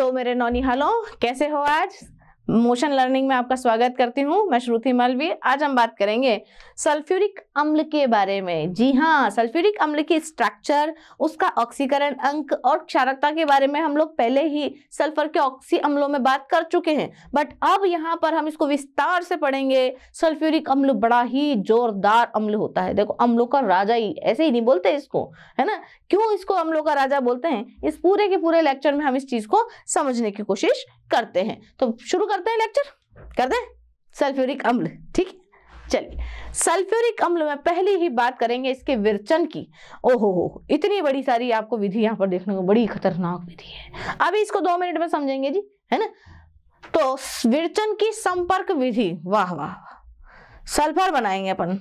Hello मेरे नौनिहालों, कैसे हो? आज मोशन लर्निंग में आपका स्वागत करती हूँ। मैं श्रुति मालवीय। आज हम बात करेंगे सल्फ्यूरिक अम्ल के बारे में। जी हाँ, सल्फ्यूरिक अम्ल की स्ट्रक्चर, उसका ऑक्सीकरण अंक और क्षारकता के बारे में हम लोग पहले ही सल्फर के ऑक्सी अम्लों में बात कर चुके हैं, बट अब यहाँ पर हम इसको विस्तार से पढ़ेंगे। सल्फ्यूरिक अम्ल बड़ा ही जोरदार अम्ल होता है। देखो, अम्लों का राजा ही, ऐसे ही नहीं बोलते इसको, है ना? क्यों इसको अम्लों का राजा बोलते हैं, इस पूरे के पूरे लेक्चर में हम इस चीज को समझने की कोशिश करते हैं। तो शुरू करते हैं, लेक्चर कर दें। सल्फ्यूरिक अम्ल, ठीक है? चलिए, सल्फ्यूरिक अम्ल में पहली ही बात करेंगे इसके विरचन की। ओहो, इतनी बड़ी सारी आपको विधि यहाँ पर देखने को, बड़ी खतरनाक विधि है। अभी इसको 2 मिनट में समझेंगे जी, है ना? तो विरचन की संपर्क विधि, वाह वाह, सल्फर बनाएंगे अपन,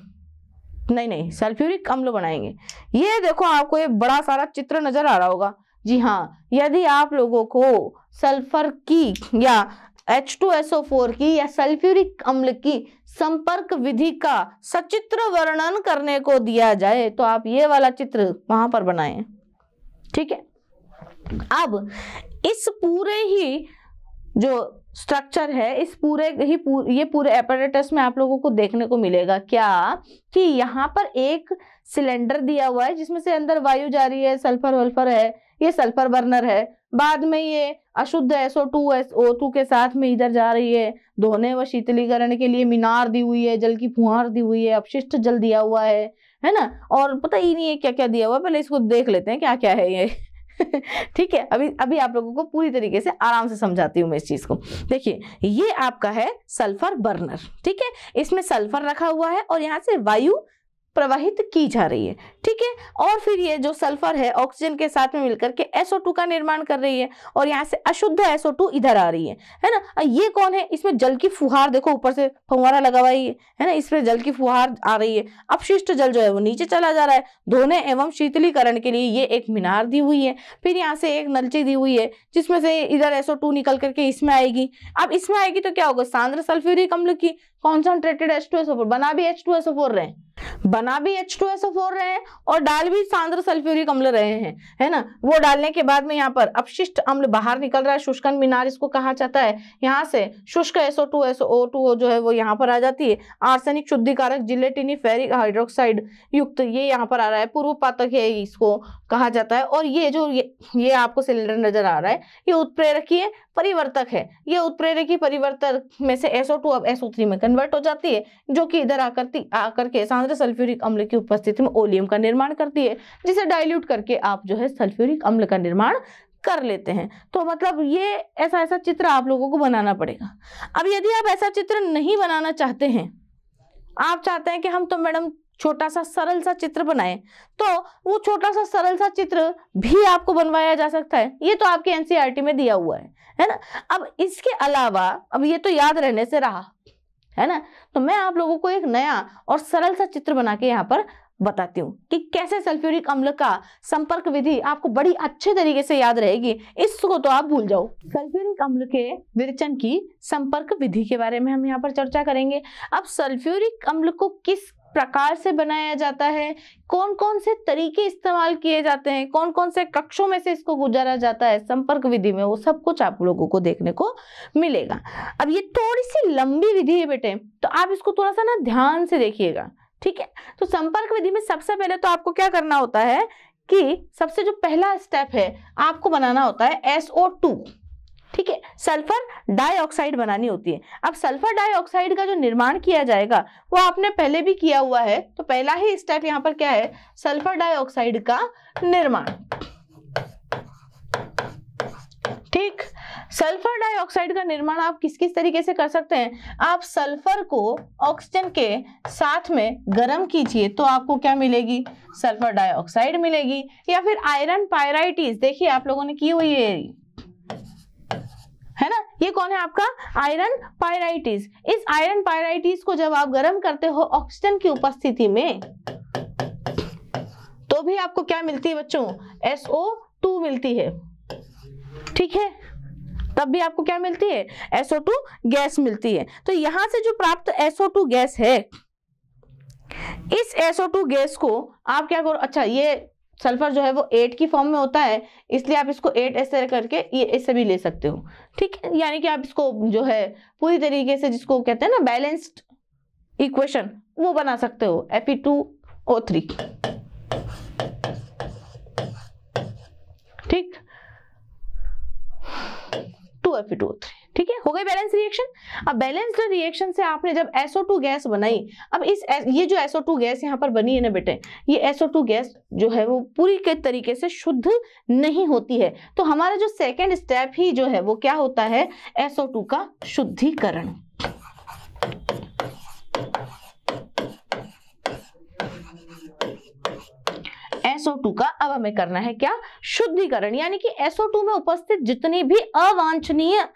नहीं, सल्फ्यूरिक अम्ल बनाएंगे। ये देखो, आपको ये बड़ा सारा चित्र नजर आ रहा होगा। जी हाँ, यदि आप लोगों को सल्फर की या H2SO4 की या सल्फ्यूरिक अम्ल की संपर्क विधि का सचित्र वर्णन करने को दिया जाए तो आप ये वाला चित्र वहां पर बनाएं, ठीक है? अब इस पूरे ही जो स्ट्रक्चर है, इस ये पूरे एपरेटस में आप लोगों को देखने को मिलेगा क्या कि यहाँ पर एक सिलेंडर दिया हुआ है जिसमें से अंदर वायु जा रही है, सल्फर वल्फर है, ये सल्फर बर्नर है। बाद में ये अशुद्ध SO2 के साथ में इधर जा रही है। धोने व शीतलीकरण के लिए मीनार दी हुई है, जल की फुहार दी हुई है, अपशिष्ट जल दिया हुआ है ना? और पता ही नहीं है क्या क्या दिया हुआ है। पहले इसको देख लेते हैं क्या क्या है ये। ठीक है, अभी आप लोगों को पूरी तरीके से आराम से समझाती हूँ मैं इस चीज को। देखिए, ये आपका है सल्फर बर्नर, ठीक है? इसमें सल्फर रखा हुआ है और यहाँ से वायु प्रवाहित की जा रही है, ठीक है? और फिर ये जो सल्फर है ऑक्सीजन के साथ में मिलकर के SO2 का निर्माण कर रही है और यहाँ से अशुद्ध SO2 इधर आ रही है ना? ये कौन है? इसमें जल की फुहार, देखो ऊपर से फुहारा लगा हुआ है ना? इसमें जल की फुहार आ रही है। अपशिष्ट जल जो है वो नीचे चला जा रहा है। धोने एवं शीतलीकरण के लिए ये एक मीनार दी हुई है। फिर यहाँ से एक नलची दी हुई है जिसमें से इधर SO2 निकल करके इसमें आएगी। अब इसमें आएगी तो क्या होगा? सांद्र सल्फ्यूरिक अम्ल की कॉन्सन्ट्रेटेड H2SO4, बना भी H2SO4 रहे हैं और डाल भी सांद्र सल्फ्यूरिक अम्ल रहे हैं, है ना? वो डालने के बाद में यहाँ पर अपशिष्ट अम्ल बाहर निकल रहा है। शुष्कन मीनार इसको कहा जाता है। यहाँ से शुष्क SO2 जो है वो यहाँ पर आ जाती है। आर्सेनिक शुद्धिकारक जिलेटिनी फेरिक हाइड्रोक्साइड युक्त ये यहाँ पर आ रहा है। पूर्व पातक है, इसको कहा जाता है। और ये जो ये आपको सिलेंडर नजर आ रहा है, ये उत्प्रेरकीय परिवर्तक है। ये उत्प्रेरकीय परिवर्तक में से SO2 अब SO3 में कन्वर्ट हो जाती है, जो कि इधर आकर के सांद्र सल्फ्यूरिक अम्ल की उपस्थिति में ओलियम का निर्माण करती है, जिसे डाइल्यूट करके आप जो है सल्फ्यूरिक अम्ल का निर्माण कर लेते हैं। तो मतलब ये ऐसा चित्र आप लोगों को बनाना पड़ेगा। अब यदि आप ऐसा चित्र नहीं बनाना चाहते हैं, आप चाहते हैं कि हम तो मैडम छोटा सा सरल सा चित्र बनाएं, तो वो छोटा सा सरल सा चित्र भी आपको बनवाया जा सकता है। ये तो आपके NCERT में दिया हुआ है ना? अब इसके अलावा, अब ये तो याद रहने से रहा, है ना? तो मैं आप लोगों को एक नया और सरल सा चित्र बना के यहाँ पर बताती हूँ कि कैसे सल्फ्यूरिक अम्ल का संपर्क विधि आपको बड़ी अच्छे तरीके से याद रहेगी। इसको तो आप भूल जाओ। सल्फ्यूरिक अम्ल के विरचन की संपर्क विधि के बारे में हम यहाँ पर चर्चा करेंगे। अब सल्फ्यूरिक अम्ल को किस प्रकार से बनाया जाता है, कौन कौन से तरीके इस्तेमाल किए जाते हैं, कौन कौन से कक्षों में से इसको गुजारा जाता है संपर्क विधि में, वो सब कुछ आप लोगों को देखने को मिलेगा। अब ये थोड़ी सी लंबी विधि है बेटे, तो आप इसको थोड़ा सा ना ध्यान से देखिएगा, ठीक है? तो संपर्क विधि में सबसे पहले तो आपको क्या करना होता है कि सबसे जो पहला स्टेप है, आपको बनाना होता है SO2, ठीक है? सल्फर डाइऑक्साइड बनानी होती है। अब सल्फर डाइऑक्साइड का जो निर्माण किया जाएगा वो आपने पहले भी किया हुआ है। तो पहला ही स्टेप यहाँ पर क्या है? सल्फर डाइऑक्साइड का निर्माण, ठीक? सल्फर डाइऑक्साइड का निर्माण आप किस किस तरीके से कर सकते हैं? आप सल्फर को ऑक्सीजन के साथ में गर्म कीजिए तो आपको क्या मिलेगी? सल्फर डाइऑक्साइड मिलेगी। या फिर आयरन पायराइटिस, देखिए आप लोगों ने की हुई है ना? ये कौन है आपका? Iron pyrites. इस आयरन पायराइटिस को जब आप गर्म करते हो ऑक्सीजन की उपस्थिति में, तो भी आपको क्या मिलती है बच्चों? SO2 मिलती है, ठीक है? तब भी आपको क्या मिलती है? SO2 गैस मिलती है। तो यहां से जो प्राप्त SO2 गैस है, इस SO2 गैस को आप क्या करो? अच्छा, ये सल्फर जो है वो 8 की फॉर्म में होता है, इसलिए आप इसको 8 ऐसे करके ये ऐसे भी ले सकते हो, ठीक है। यानी कि आप इसको जो है पूरी तरीके से जिसको कहते हैं ना बैलेंस्ड इक्वेशन वो बना सकते हो, Fe2O3, ठीक, 2Fe2O3, ठीक है, हो गई बैलेंस रिएक्शन। अब बैलेंस्ड रिएक्शन से आपने जब SO2 गैस बनाई, अब ये जो SO2 गैस यहाँ पर बनी है ना बेटे, ये SO2 गैस जो है वो पूरी के तरीके से शुद्ध नहीं होती है, तो हमारा जो सेकेंड स्टेप ही जो है वो क्या होता है, SO2 का शुद्धिकरण। SO2 का अब हमें करना है क्या, शुद्धिकरण, यानी कि SO2 में उपस्थित जितनी भी अवांछनीय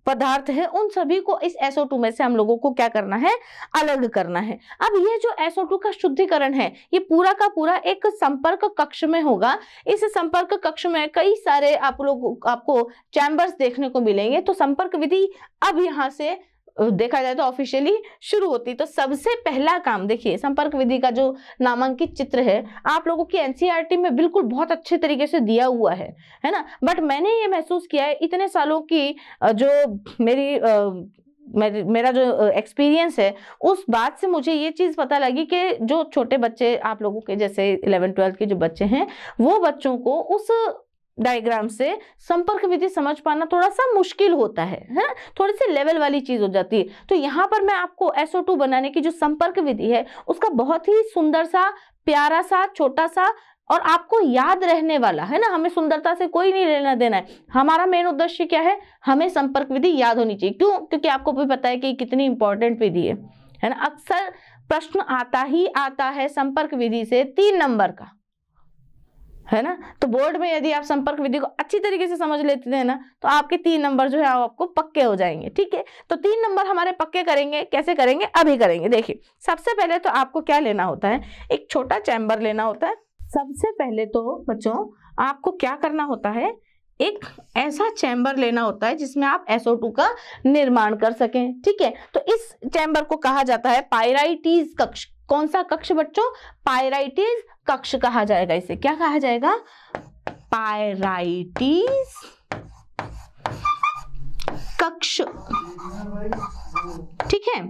पदार्थ है उन सभी को इस SO2 में से हम लोगों को क्या करना है, अलग करना है। अब ये जो SO2 का शुद्धिकरण है ये पूरा का पूरा एक संपर्क कक्ष में होगा। इस संपर्क कक्ष में कई सारे आपको चैम्बर्स देखने को मिलेंगे। तो संपर्क विधि अब यहाँ से देखा जाए तो ऑफिशियली शुरू होती। तो सबसे पहला काम देखिए, संपर्क विधि का जो नामांकित चित्र है आप लोगों की एनसीईआरटी में बिल्कुल बहुत अच्छे तरीके से दिया हुआ है ना, बट मैंने ये महसूस किया है इतने सालों की जो मेरा जो एक्सपीरियंस है उस बात से मुझे ये चीज पता लगी कि जो छोटे बच्चे आप लोगों के जैसे 11-12 के जो बच्चे हैं वो बच्चों को उस डायग्राम से संपर्क विधि समझ पाना थोड़ा सा मुश्किल होता है, थोड़ी सी लेवल वाली चीज हो जाती है। तो यहाँ पर मैं आपको SO2 बनाने की जो संपर्क विधि है उसका बहुत ही सुंदर सा, प्यारा सा, छोटा सा और आपको याद रहने वाला है ना, हमें सुंदरता से कोई नहीं लेना देना है। हमारा मेन उद्देश्य क्या है, हमें संपर्क विधि याद होनी चाहिए। क्यों? क्योंकि आपको भी पता है कि कितनी इंपॉर्टेंट विधि है ना। अक्सर प्रश्न आता ही आता है संपर्क विधि से 3 नंबर का, है ना। तो बोर्ड में यदि आप संपर्क विधि को अच्छी तरीके से समझ लेते हैं ना तो आपके 3 नंबर जो है आपको पक्के हो जाएंगे, ठीक है। तो 3 नंबर हमारे पक्के करेंगे, कैसे करेंगे अभी करेंगे। देखिए सबसे पहले तो आपको क्या लेना होता है, एक छोटा चैम्बर लेना होता है। सबसे पहले तो बच्चों आपको क्या करना होता है, एक ऐसा चैम्बर लेना होता है जिसमें आप SO2 का निर्माण कर सकें, ठीक है। तो इस चैम्बर को कहा जाता है पायराइटीज कक्ष। कौन सा कक्ष बच्चों, पायराइटीज कक्ष कहा जाएगा। इसे क्या कहा जाएगा, पायराइटीज कक्ष, ठीक है।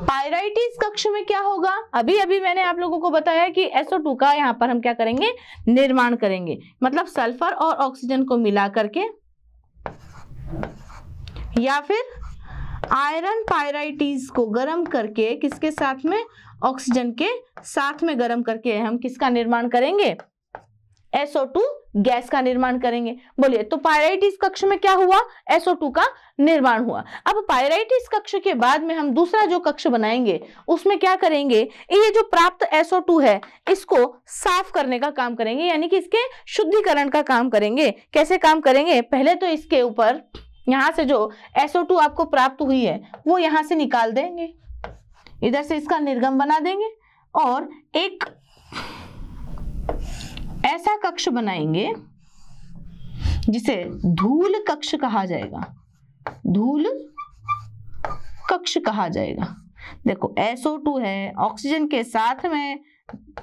पायराइटीज कक्ष में क्या होगा, अभी मैंने आप लोगों को बताया कि SO2 का यहाँ पर हम क्या करेंगे, निर्माण करेंगे। मतलब सल्फर और ऑक्सीजन को मिला करके या फिर आयरन पायराइटीज को गर्म करके किसके साथ में, ऑक्सीजन के साथ में गर्म करके हम किसका निर्माण करेंगे, SO2 गैस का निर्माण करेंगे। बोलिए, तो पायराइटीज कक्ष में क्या हुआ, SO2 का निर्माण हुआ। अब पायराइटीज कक्ष के बाद में हम दूसरा जो कक्ष बनाएंगे उसमें क्या करेंगे, ये जो प्राप्त SO2 है इसको साफ करने का काम करेंगे, यानी कि इसके शुद्धिकरण का काम करेंगे। कैसे काम करेंगे, पहले तो इसके ऊपर यहाँ से जो SO2 आपको प्राप्त हुई है वो यहाँ से निकाल देंगे, इधर से इसका निर्गम बना देंगे और एक ऐसा कक्ष बनाएंगे जिसे धूल कक्ष कहा जाएगा। धूल कक्ष कहा जाएगा। देखो SO2 है, ऑक्सीजन के साथ में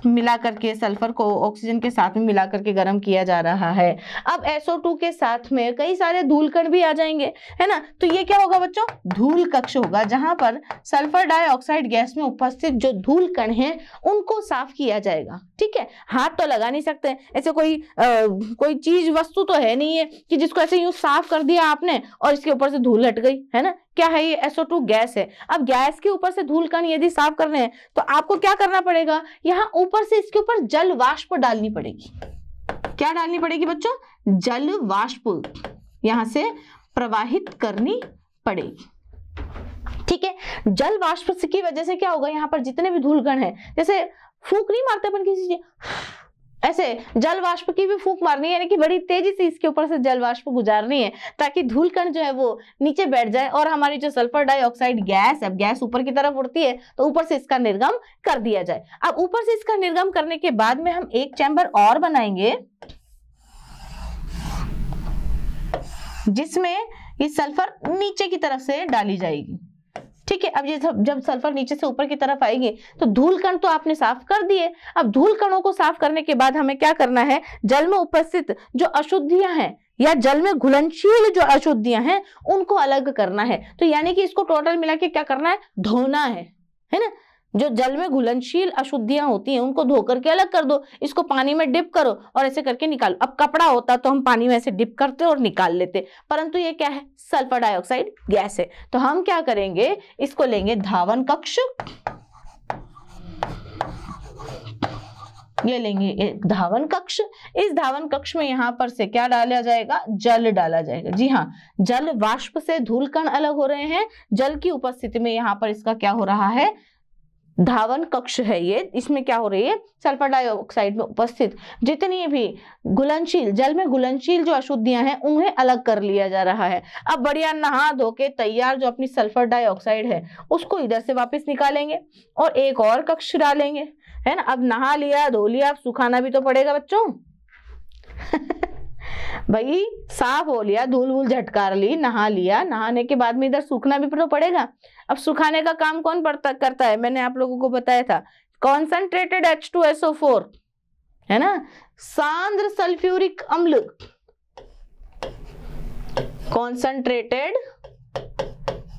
मिला करके, सल्फर को ऑक्सीजन के साथ में मिला करके गर्म किया जा रहा है। अब SO2 के साथ में कई सारे धूल कण भी आ जाएंगे, है ना। तो ये क्या होगा बच्चों, धूल कक्ष होगा, जहां पर सल्फर डाइऑक्साइड गैस में उपस्थित जो धूल कण हैं उनको साफ किया जाएगा, ठीक है। हाथ तो लगा नहीं सकते, ऐसे कोई चीज वस्तु तो है नहीं है कि जिसको ऐसे यूं साफ कर दिया आपने और इसके ऊपर से धूल हट गई, है ना। क्या है ये, SO2 गैस है। अब गैस के ऊपर से धूल कण यदि साफ करने हैं तो आपको क्या करना पड़ेगा, यहाँ ऊपर से इसके ऊपर जल वाष्प डालनी पड़ेगी। क्या डालनी पड़ेगी बच्चों, जल वाष्प यहां से प्रवाहित करनी पड़ेगी, ठीक है। जल वाष्प की वजह से क्या होगा, यहाँ पर जितने भी धूल कण है, जैसे फूंक नहीं मारते अपन किसी चीज, ऐसे जल वाष्प की भी फूंक मारनी है, यानी कि बड़ी तेजी से इसके ऊपर से जल वाष्प गुजारनी है ताकि धूल कण जो है वो नीचे बैठ जाए और हमारी जो सल्फर डाइऑक्साइड गैस है, गैस ऊपर की तरफ उड़ती है तो ऊपर से इसका निर्गम कर दिया जाए। अब ऊपर से इसका निर्गम करने के बाद में हम एक चैम्बर और बनाएंगे जिसमें ये सल्फर नीचे की तरफ से डाली जाएगी, ठीक है। अब ये जब सल्फर नीचे से ऊपर की तरफ आएगी तो धूल कण तो आपने साफ कर दिए। अब धूल कणों को साफ करने के बाद हमें क्या करना है, जल में उपस्थित जो अशुद्धियां हैं या जल में घुलनशील जो अशुद्धियां हैं उनको अलग करना है। तो यानी कि इसको टोटल मिला के क्या करना है, धोना है ना। जो जल में घुलनशील अशुद्धियां होती हैं उनको धो करके अलग कर दो, इसको पानी में डिप करो और ऐसे करके निकालो। अब कपड़ा होता तो हम पानी में ऐसे डिप करते और निकाल लेते, परंतु ये क्या है, सल्फर डाइऑक्साइड गैस है। तो हम क्या करेंगे, इसको लेंगे धावन कक्ष, ये लेंगे एक धावन कक्ष। इस धावन कक्ष में यहां पर से क्या डाला जाएगा, जल डाला जाएगा। जी हाँ, जल वाष्प से धूल कण अलग हो रहे हैं, जल की उपस्थिति में यहां पर इसका क्या हो रहा है, धावन कक्ष है ये। इसमें क्या हो रही है, सल्फर डाइऑक्साइड में उपस्थित जितनी भी घुलनशील, जल में घुलनशील जो अशुद्धियां हैं उन्हें अलग कर लिया जा रहा है। अब बढ़िया नहा धो के तैयार जो अपनी सल्फर डाइऑक्साइड है उसको इधर से वापस निकालेंगे और एक और कक्ष डालेंगे, है ना। अब नहा लिया धो लिया, अब सुखाना भी तो पड़ेगा बच्चों भाई साफ हो लिया, धूल वूल झटकार ली, नहा लिया, नहाने के बाद में इधर सूखना भी तो पड़ेगा। अब सुखाने का काम कौन करता है, मैंने आप लोगों को बताया था, कॉन्सेंट्रेटेड H2SO4, है ना, सांद्र सल्फ्यूरिक अम्ल, कॉन्सेंट्रेटेड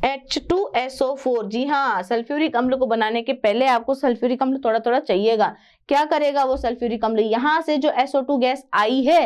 H2SO4। जी हाँ, सल्फ्यूरिक अम्ल को बनाने के पहले आपको सल्फ्यूरिक अम्ल थोड़ा थोड़ा चाहिएगा। क्या करेगा वो सल्फ्यूरिक अम्ल, यहां से जो SO2 गैस आई है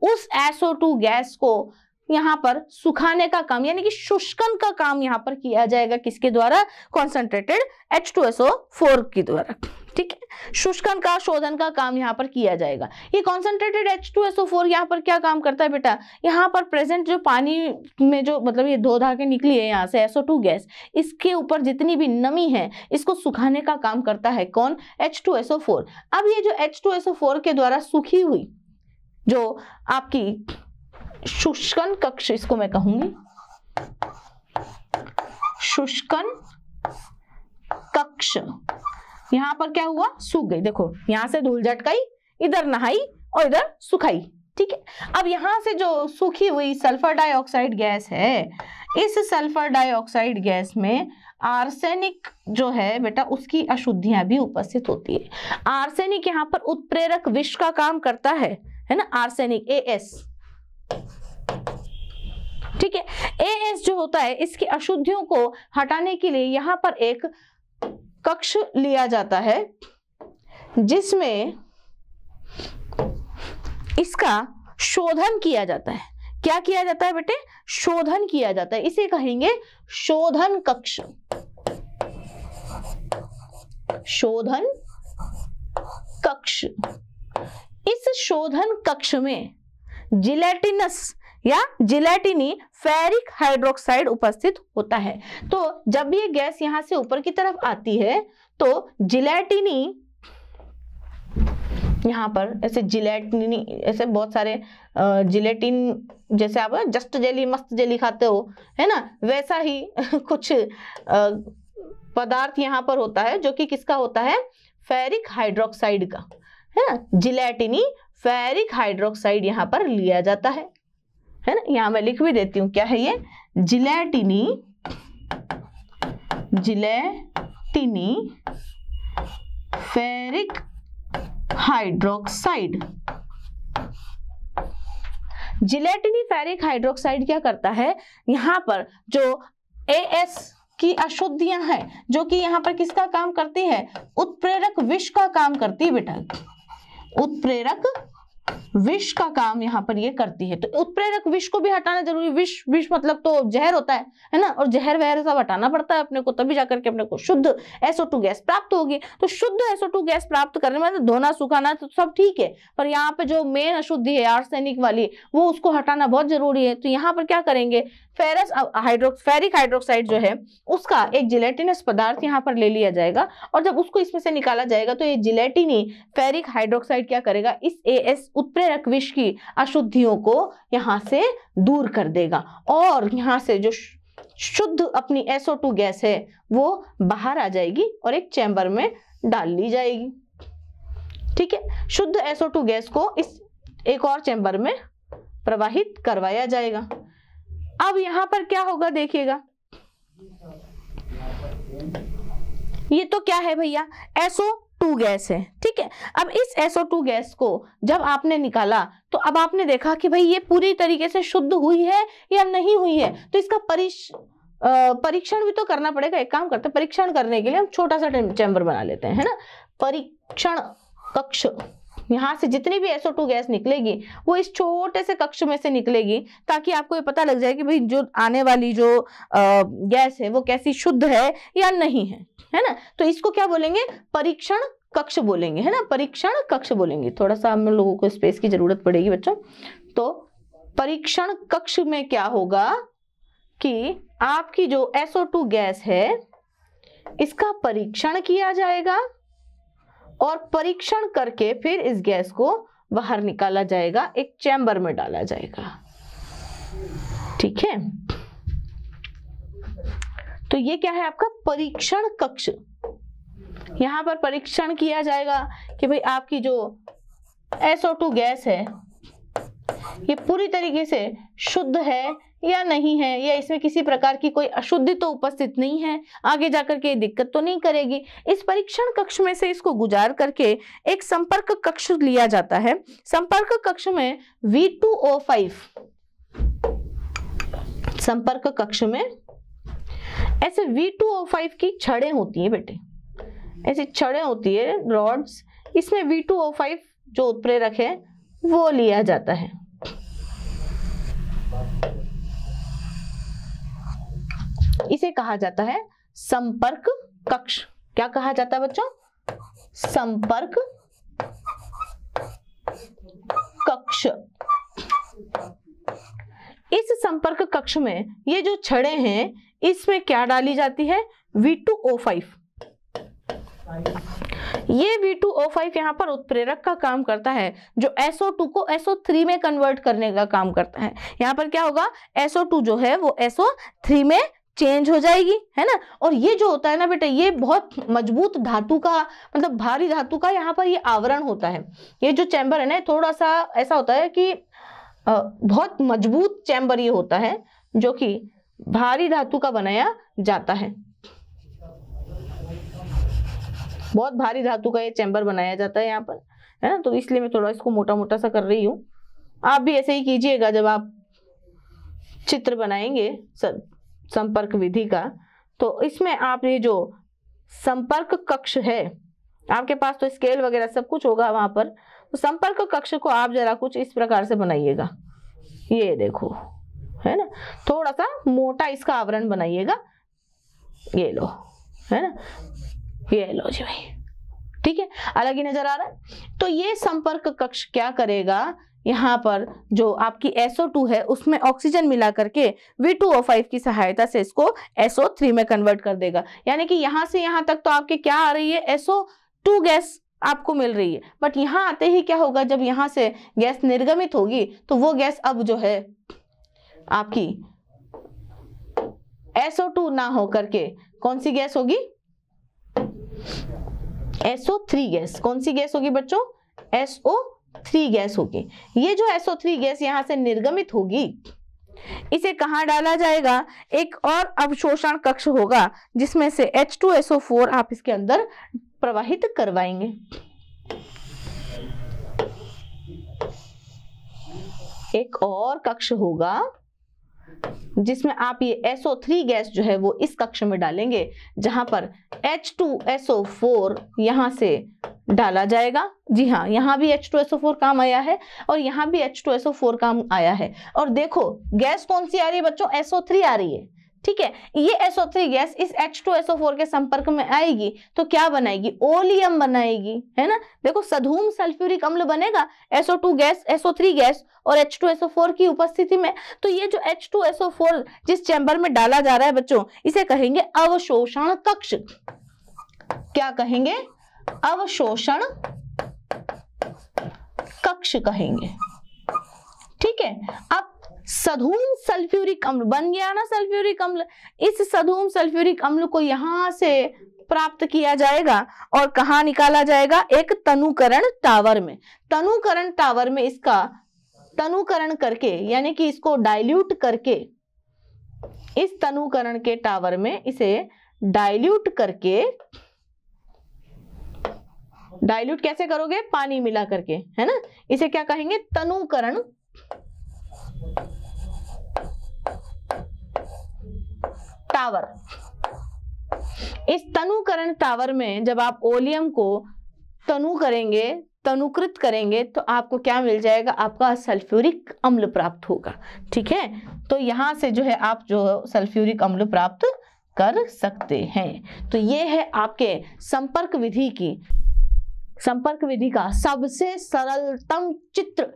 उस SO2 गैस को यहाँ पर सुखाने का काम यानी कि शुष्कन का काम यहाँ पर किया जाएगा। किसके द्वारा, कॉन्सेंट्रेटेड H2SO4 के द्वारा। ठीक है, शुष्कन का, शोधन का काम यहाँ पर किया जाएगा। ये कॉन्सेंट्रेटेड H2SO4 यहाँ पर क्या काम करता है बेटा, यहाँ पर प्रेजेंट जो पानी में जो मतलब ये धो धा के निकली है यहाँ से SO2 गैस, इसके ऊपर जितनी भी नमी है इसको सुखाने का काम करता है कौन, H2SO4। अब ये जो H2SO4 के द्वारा सूखी हुई जो आपकी शुष्कन कक्ष, इसको मैं कहूंगी शुष्कन कक्ष, यहां पर क्या हुआ, सूख गई। देखो यहां से धूल झटकाई, इधर नहाई और इधर सुखाई। ठीक है, अब यहां से जो सूखी हुई सल्फर डाइऑक्साइड गैस है, इस सल्फर डाइऑक्साइड गैस में आर्सेनिक जो है बेटा उसकी अशुद्धियां भी उपस्थित होती है। आर्सेनिक यहाँ पर उत्प्रेरक विष का काम करता है ना, आर्सेनिक AS। ठीक है, AS जो होता है इसकी अशुद्धियों को हटाने के लिए यहाँ पर एक कक्ष लिया जाता है जिसमें इसका शोधन किया जाता है। क्या किया जाता है बेटे, शोधन किया जाता है, इसे कहेंगे शोधन कक्ष। शोधन कक्ष, इस शोधन कक्ष में जिलेटिनस या जिलेटिनी फेरिक हाइड्रोक्साइड उपस्थित होता है। तो जब ये गैस यहां से ऊपर की तरफ आती है तो जिलेटिनी, यहाँ पर ऐसे जिलेटिनी, ऐसे बहुत सारे जिलेटिन, जैसे आप जस्ट जेली मस्त जेली खाते हो है ना, वैसा ही कुछ पदार्थ यहाँ पर होता है जो कि किसका होता है, फेरिक हाइड्रोक्साइड का, है ना। जिलेटिनी फेरिक हाइड्रोक्साइड यहाँ पर लिया जाता है ना। यहाँ मैं लिख भी देती हूँ क्या है ये, जिलेटिनी फेरिक हाइड्रोक्साइड। जिलेटिनी फेरिक हाइड्रोक्साइड क्या करता है, यहाँ पर जो AS की अशुद्धियां हैं जो कि यहाँ पर किसका काम करती है, उत्प्रेरक विष का काम करती है बेटा, उत्प्रेरक विष का काम यहाँ पर ये करती है। तो उत्प्रेरक विष को भी हटाना जरूरी, विष मतलब तो जहर होता है ना, और जहर वहर सब हटाना पड़ता है अपने को, तभी जाकर के अपने को शुद्ध SO2 गैस प्राप्त होगी। तो शुद्ध SO2 गैस प्राप्त करने में धोना सुखाना तो सब ठीक है, पर यहाँ पे जो मेन अशुद्धि है आर्सेनिक वाली, वो उसको हटाना बहुत जरूरी है। तो यहाँ पर क्या करेंगे, फेरिक हाइड्रोक्साइड जो है उसका एक जिलेटिनस पदार्थ यहाँ पर ले लिया जाएगा, और जब उसको इसमें से निकाला जाएगा तो ये जिलेटिनी फेरिक हाइड्रोक्साइड क्या करेगा, इस AS उत्प्रेरक विष की अशुद्धियों को यहाँ से दूर कर देगा, और यहाँ से जो शुद्ध अपनी SO2 गैस है वो बाहर आ जाएगी और एक चैम्बर में डाल ली जाएगी। ठीक है, शुद्ध SO2 गैस को इस एक और चैम्बर में प्रवाहित करवाया जाएगा। अब यहाँ पर क्या होगा देखिएगा, ये तो क्या है भैया, SO2 गैस है, ठीक है। अब इस SO2 गैस को जब आपने निकाला तो अब आपने देखा कि भाई ये पूरी तरीके से शुद्ध हुई है या नहीं हुई है, तो इसका परीक्षण भी तो करना पड़ेगा। एक काम करते हैं, परीक्षण करने के लिए हम छोटा सा चैम्बर बना लेते हैं, है ना। परीक्षण कक्ष, यहाँ से जितनी भी SO2 गैस निकलेगी वो इस छोटे से कक्ष में से निकलेगी, ताकि आपको ये पता लग जाए कि भाई जो आने वाली जो गैस है वो कैसी शुद्ध है या नहीं है ना। तो इसको क्या बोलेंगे, परीक्षण कक्ष बोलेंगे, है ना, परीक्षण कक्ष बोलेंगे। थोड़ा सा हम लोगों को स्पेस की जरूरत पड़ेगी बच्चों। तो परीक्षण कक्ष में क्या होगा कि आपकी जो SO2 गैस है इसका परीक्षण किया जाएगा और परीक्षण करके फिर इस गैस को बाहर निकाला जाएगा, एक चैम्बर में डाला जाएगा, ठीक है। तो ये क्या है आपका परीक्षण कक्ष। यहां पर परीक्षण किया जाएगा कि भाई आपकी जो SO2 गैस है ये पूरी तरीके से शुद्ध है या नहीं है, या इसमें किसी प्रकार की कोई अशुद्धि तो उपस्थित नहीं है, आगे जाकर के दिक्कत तो नहीं करेगी। इस परीक्षण कक्ष में से इसको गुजार करके एक संपर्क कक्ष लिया जाता है। संपर्क कक्ष में V2O5, संपर्क कक्ष में ऐसे V2O5 की छड़ें होती है बेटे, ऐसी छड़ें होती है, रॉड्स, इसमें V2O5 जो उत्प्रेरक है वो लिया जाता है। इसे कहा जाता है संपर्क कक्ष। क्या कहा जाता है बच्चों, संपर्क कक्ष। इस संपर्क कक्ष में ये जो छड़ें हैं इसमें क्या डाली जाती है, V2O5। ये V2O5 यहाँ पर उत्प्रेरक का काम करता है, जो SO2 को SO3 में कन्वर्ट करने का काम करता है। यहाँ पर क्या होगा, SO2 जो है वो SO3 में चेंज हो जाएगी, है ना। और ये जो होता है ना बेटा, ये बहुत मजबूत धातु का, मतलब भारी धातु का यहाँ पर ये आवरण होता है। ये जो चैम्बर है ना, थोड़ा सा ऐसा होता है कि बहुत मजबूत चैम्बर ये होता है, जो कि भारी धातु का बनाया जाता है। बहुत भारी धातु का ये चैम्बर बनाया जाता है यहाँ पर, है ना। तो इसलिए मैं थोड़ा इसको मोटा मोटा सा कर रही हूँ। आप भी ऐसे ही कीजिएगा जब आप चित्र बनाएंगे संपर्क विधि का। तो इसमें आप ये जो संपर्क कक्ष है, आपके पास तो स्केल वगैरह सब कुछ होगा वहां पर, तो संपर्क कक्ष को आप जरा कुछ इस प्रकार से बनाइएगा। ये देखो, है ना, थोड़ा सा मोटा इसका आवरण बनाइएगा। ये लो, है ना, ये लो जी भाई, ठीक है, अलग ही नजर आ रहा है। तो ये संपर्क कक्ष क्या करेगा, यहाँ पर जो आपकी SO2 है उसमें ऑक्सीजन मिला करके V2O5 की सहायता से इसको SO3 में कन्वर्ट कर देगा। यानी कि यहाँ से यहाँ तक तो आपके क्या आ रही है, SO2 गैस आपको मिल रही है। बट यहाँ आते ही क्या होगा, जब यहाँ से गैस निर्गमित होगी तो वो गैस अब जो है आपकी SO2 ना हो करके कौन सी गैस होगी, SO3 गैस। कौन सी गैस होगी बच्चों, SO3 गैस होगी। ये जो SO3 गैस यहाँ से निर्गमित होगी, इसे कहाँ डाला जाएगा, एक और अवशोषण कक्ष होगा जिसमें से H2SO4 आप इसके अंदर प्रवाहित करवाएंगे। एक और कक्ष होगा जिसमें आप ये SO3 गैस जो है वो इस कक्ष में डालेंगे, जहां पर H2SO4 यहां से डाला जाएगा। जी हाँ, यहाँ भी H2SO4 काम आया है और यहाँ भी H2SO4 काम आया है। और देखो गैस कौन सी आ रही है बच्चों, SO3 आ रही है, ठीक है। ये SO3 गैस इस H2SO4 के संपर्क में आएगी तो क्या बनाएगी, ओलियम बनाएगी, है ना। देखो सधूम सल्फ्यूरिक अम्ल बनेगा SO2 गैस, SO3 गैस और H2SO4 की उपस्थिति में। तो ये जो H2SO4 जिस चैम्बर में डाला जा रहा है बच्चों, इसे कहेंगे अवशोषण कक्ष। क्या कहेंगे, अवशोषण कक्ष कहेंगे, ठीक है। अब सधूम सल्फ्यूरिक अम्ल बन गया ना, सल्फ्यूरिक अम्ल। इस सधूम सल्फ्यूरिक अम्ल को यहां से प्राप्त किया जाएगा और कहाँ निकाला जाएगा, एक तनुकरण टावर में। तनुकरण टावर में इसका तनुकरण करके, यानी कि इसको डाइल्यूट करके, इस तनुकरण के टावर में इसे डाइल्यूट करके डाइल्यूट कैसे करोगे? पानी मिला करके, है ना। इसे क्या कहेंगे? तनुकरण टावर। इस तनुकरण टावर में जब आप ओलियम को तनु करेंगे, तनुकृत करेंगे, तो आपको क्या मिल जाएगा? आपका सल्फ्यूरिक अम्ल प्राप्त होगा। ठीक है, तो यहां से जो है आप जो सल्फ्यूरिक अम्ल प्राप्त कर सकते हैं। तो ये है आपके संपर्क विधि का सबसे सरलतम चित्र,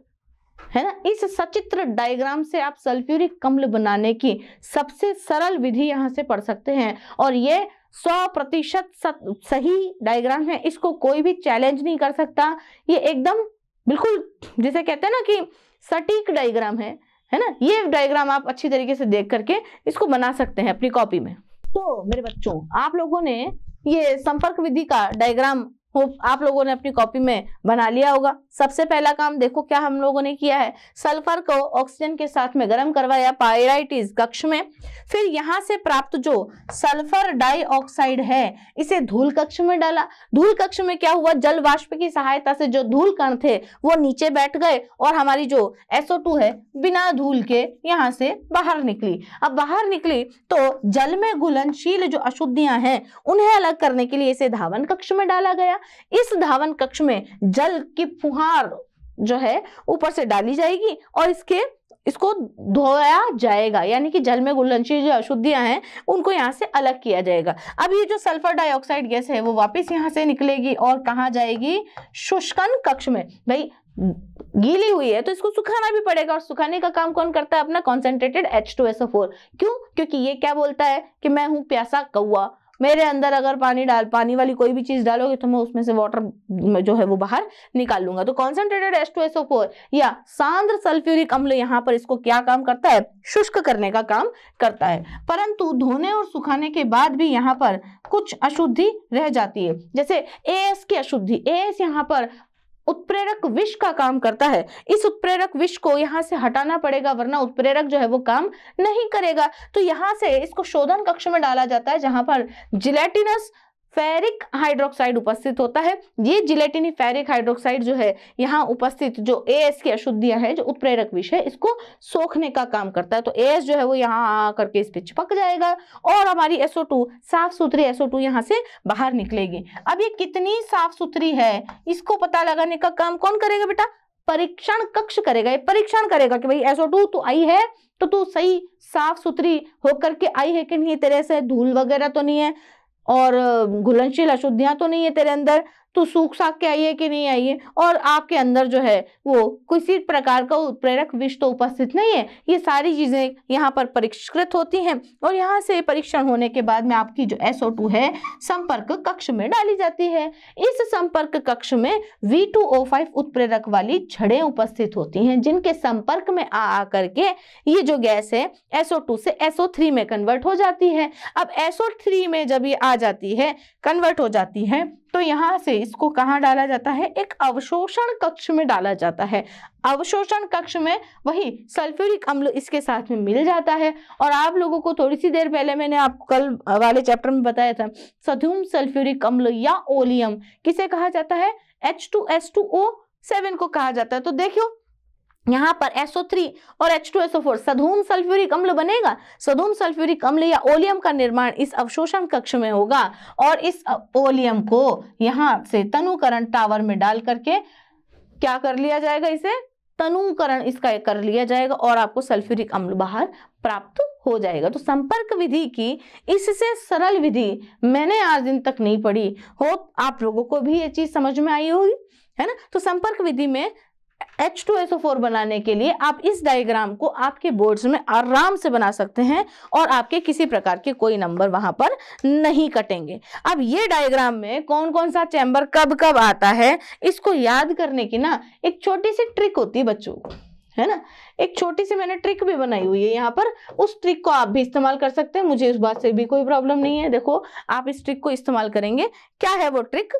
है ना। इस सचित्र डायग्राम से आप सल्फ्यूरिक अम्ल बनाने की सबसे सरल विधि यहां से पढ़ सकते हैं। और ये 100% सही डायग्राम है, इसको कोई भी चैलेंज नहीं कर सकता। ये एकदम बिल्कुल जिसे कहते हैं ना कि सटीक डायग्राम है ना। ये डायग्राम आप अच्छी तरीके से देख करके इसको बना सकते हैं अपनी कॉपी में। तो मेरे बच्चों, आप लोगों ने ये संपर्क विधि का डायग्राम आप लोगों ने अपनी कॉपी में बना लिया होगा। सबसे पहला काम देखो क्या हम लोगों ने किया है, सल्फर को ऑक्सीजन के साथ में गर्म करवाया पाइराइटिस कक्ष में। फिर यहां से प्राप्त जो सल्फर डाइऑक्साइड है इसे धूल कक्ष में डाला। धूल कक्ष में क्या हुआ? जल वाष्प की सहायता से जो धूल कण थे वो नीचे बैठ गए और हमारी जो SO2 है बिना धूल के यहां से बाहर निकली। अब बाहर निकली तो जल में घुलनशील जो अशुद्धियां हैं उन्हें अलग करने के लिए इसे धावन कक्ष में डाला गया। इस धावन कक्ष में जल की फुहार जो है ऊपर से डाली जाएगी और इसको धोया जाएगा, यानी कि जल में घुलनशील जो अशुद्धियां हैं उनको यहां से अलग किया जाएगा। अब ये जो सल्फर डाइऑक्साइड गैस है वो वापस यहां से निकलेगी और कहां जाएगी? शुष्कन कक्ष में। भाई गीली हुई है तो इसको सुखाना भी पड़ेगा, और सुखाने का काम कौन करता है? अपना कॉन्सेंट्रेटेड H2SO4। क्यों? क्योंकि ये क्या बोलता है कि मैं हूं प्यासा कौवा, मेरे अंदर अगर पानी वाली कोई भी चीज डालोगे तो मैं उसमें से वाटर जो है वो बाहर निकाल लूंगा। तो कॉन्सेंट्रेटेड H2SO4 या सांद्र सल्फ्यूरिक अम्ल यहाँ पर इसको क्या काम करता है? शुष्क करने का काम करता है। परंतु धोने और सुखाने के बाद भी यहाँ पर कुछ अशुद्धि रह जाती है, जैसे AS की अशुद्धि। AS यहाँ पर उत्प्रेरक विष का काम करता है। इस उत्प्रेरक विष को यहां से हटाना पड़ेगा, वरना उत्प्रेरक जो है वो काम नहीं करेगा। तो यहां से इसको शोधन कक्ष में डाला जाता है जहां पर जिलेटिनस फेरिक हाइड्रोक्साइड उपस्थित होता है। ये जिलेटिनी फेरिक हाइड्रोक्साइड जो है यहाँ उपस्थित जो AS की अशुद्धियां है, जो उत्प्रेरक विष है, इसको सोखने का काम करता है। तो AS जो है वो यहाँ आकर के इस पे चिपक जाएगा और हमारी SO2 साफ सुथरी SO2 यहाँ से बाहर निकलेगी। अब ये कितनी साफ सुथरी है इसको पता लगाने का काम कौन करेगा बेटा? परीक्षण कक्ष करेगा। ये परीक्षण करेगा कि भाई SO2 तो आई है तो तू सही साफ सुथरी होकर के आई है कि नहीं, तेरे से धूल वगैरह तो नहीं है और घुलनशील अशुद्धियां तो नहीं है तेरे अंदर, तो सूख साख के आई है कि नहीं आई है, और आपके अंदर जो है वो किसी प्रकार का उत्प्रेरक विष तो उपस्थित नहीं है। ये सारी चीजें यहाँ पर परिष्कृत होती हैं और यहाँ से परीक्षण होने के बाद में आपकी जो SO2 है संपर्क कक्ष में डाली जाती है। इस संपर्क कक्ष में V2O5 उत्प्रेरक वाली छड़ें उपस्थित होती हैं, जिनके संपर्क में आ करके ये जो गैस है SO2 से SO3 में कन्वर्ट हो जाती है। अब SO3 में जब ये आ जाती है, कन्वर्ट हो जाती है, तो यहाँ से इसको कहाँ डाला जाता है? एक अवशोषण कक्ष में डाला जाता है। अवशोषण कक्ष में वही सल्फ्यूरिक अम्ल इसके साथ में मिल जाता है। और आप लोगों को थोड़ी सी देर पहले मैंने आपको कल वाले चैप्टर में बताया था, सधुम सल्फ्यूरिक अम्ल या ओलियम किसे कहा जाता है? H2S2O7 को कहा जाता है। तो देखियो यहाँ पर SO3 और H2SO4 सधूम सल्फ्यूरिक अम्ल बनेगा। सधूम सल्फ्यूरिक अम्ल या ओलियम का निर्माण इस अवशोषण कक्ष में होगा और इस ओलियम को यहाँ से तनुकरण टावर में डाल करके क्या कर लिया जाएगा? इसे तनुकरण इसका कर लिया जाएगा और आपको सल्फ्यूरिक अम्ल बाहर प्राप्त हो जाएगा। तो संपर्क विधि की इससे सरल विधि मैंने आज दिन तक नहीं पढ़ी हो, आप लोगों को भी ये चीज समझ में आई होगी, है ना। तो संपर्क विधि में H2SO4 बनाने के लिए आप इस डायग्राम को आपके बोर्ड्स में आराम से बना सकते हैं और आपके किसी प्रकार के कोई नंबर वहां पर नहीं कटेंगे। अब ये डायग्राम में कौन कौन सा चैम्बर कब कब आता है इसको याद करने की ना एक छोटी सी ट्रिक होती है बच्चों, है ना। एक छोटी सी मैंने ट्रिक भी बनाई हुई है यहाँ पर, उस ट्रिक को आप भी इस्तेमाल कर सकते हैं, मुझे इस बात से भी कोई प्रॉब्लम नहीं है। देखो आप इस ट्रिक को इस्तेमाल करेंगे। क्या है वो ट्रिक?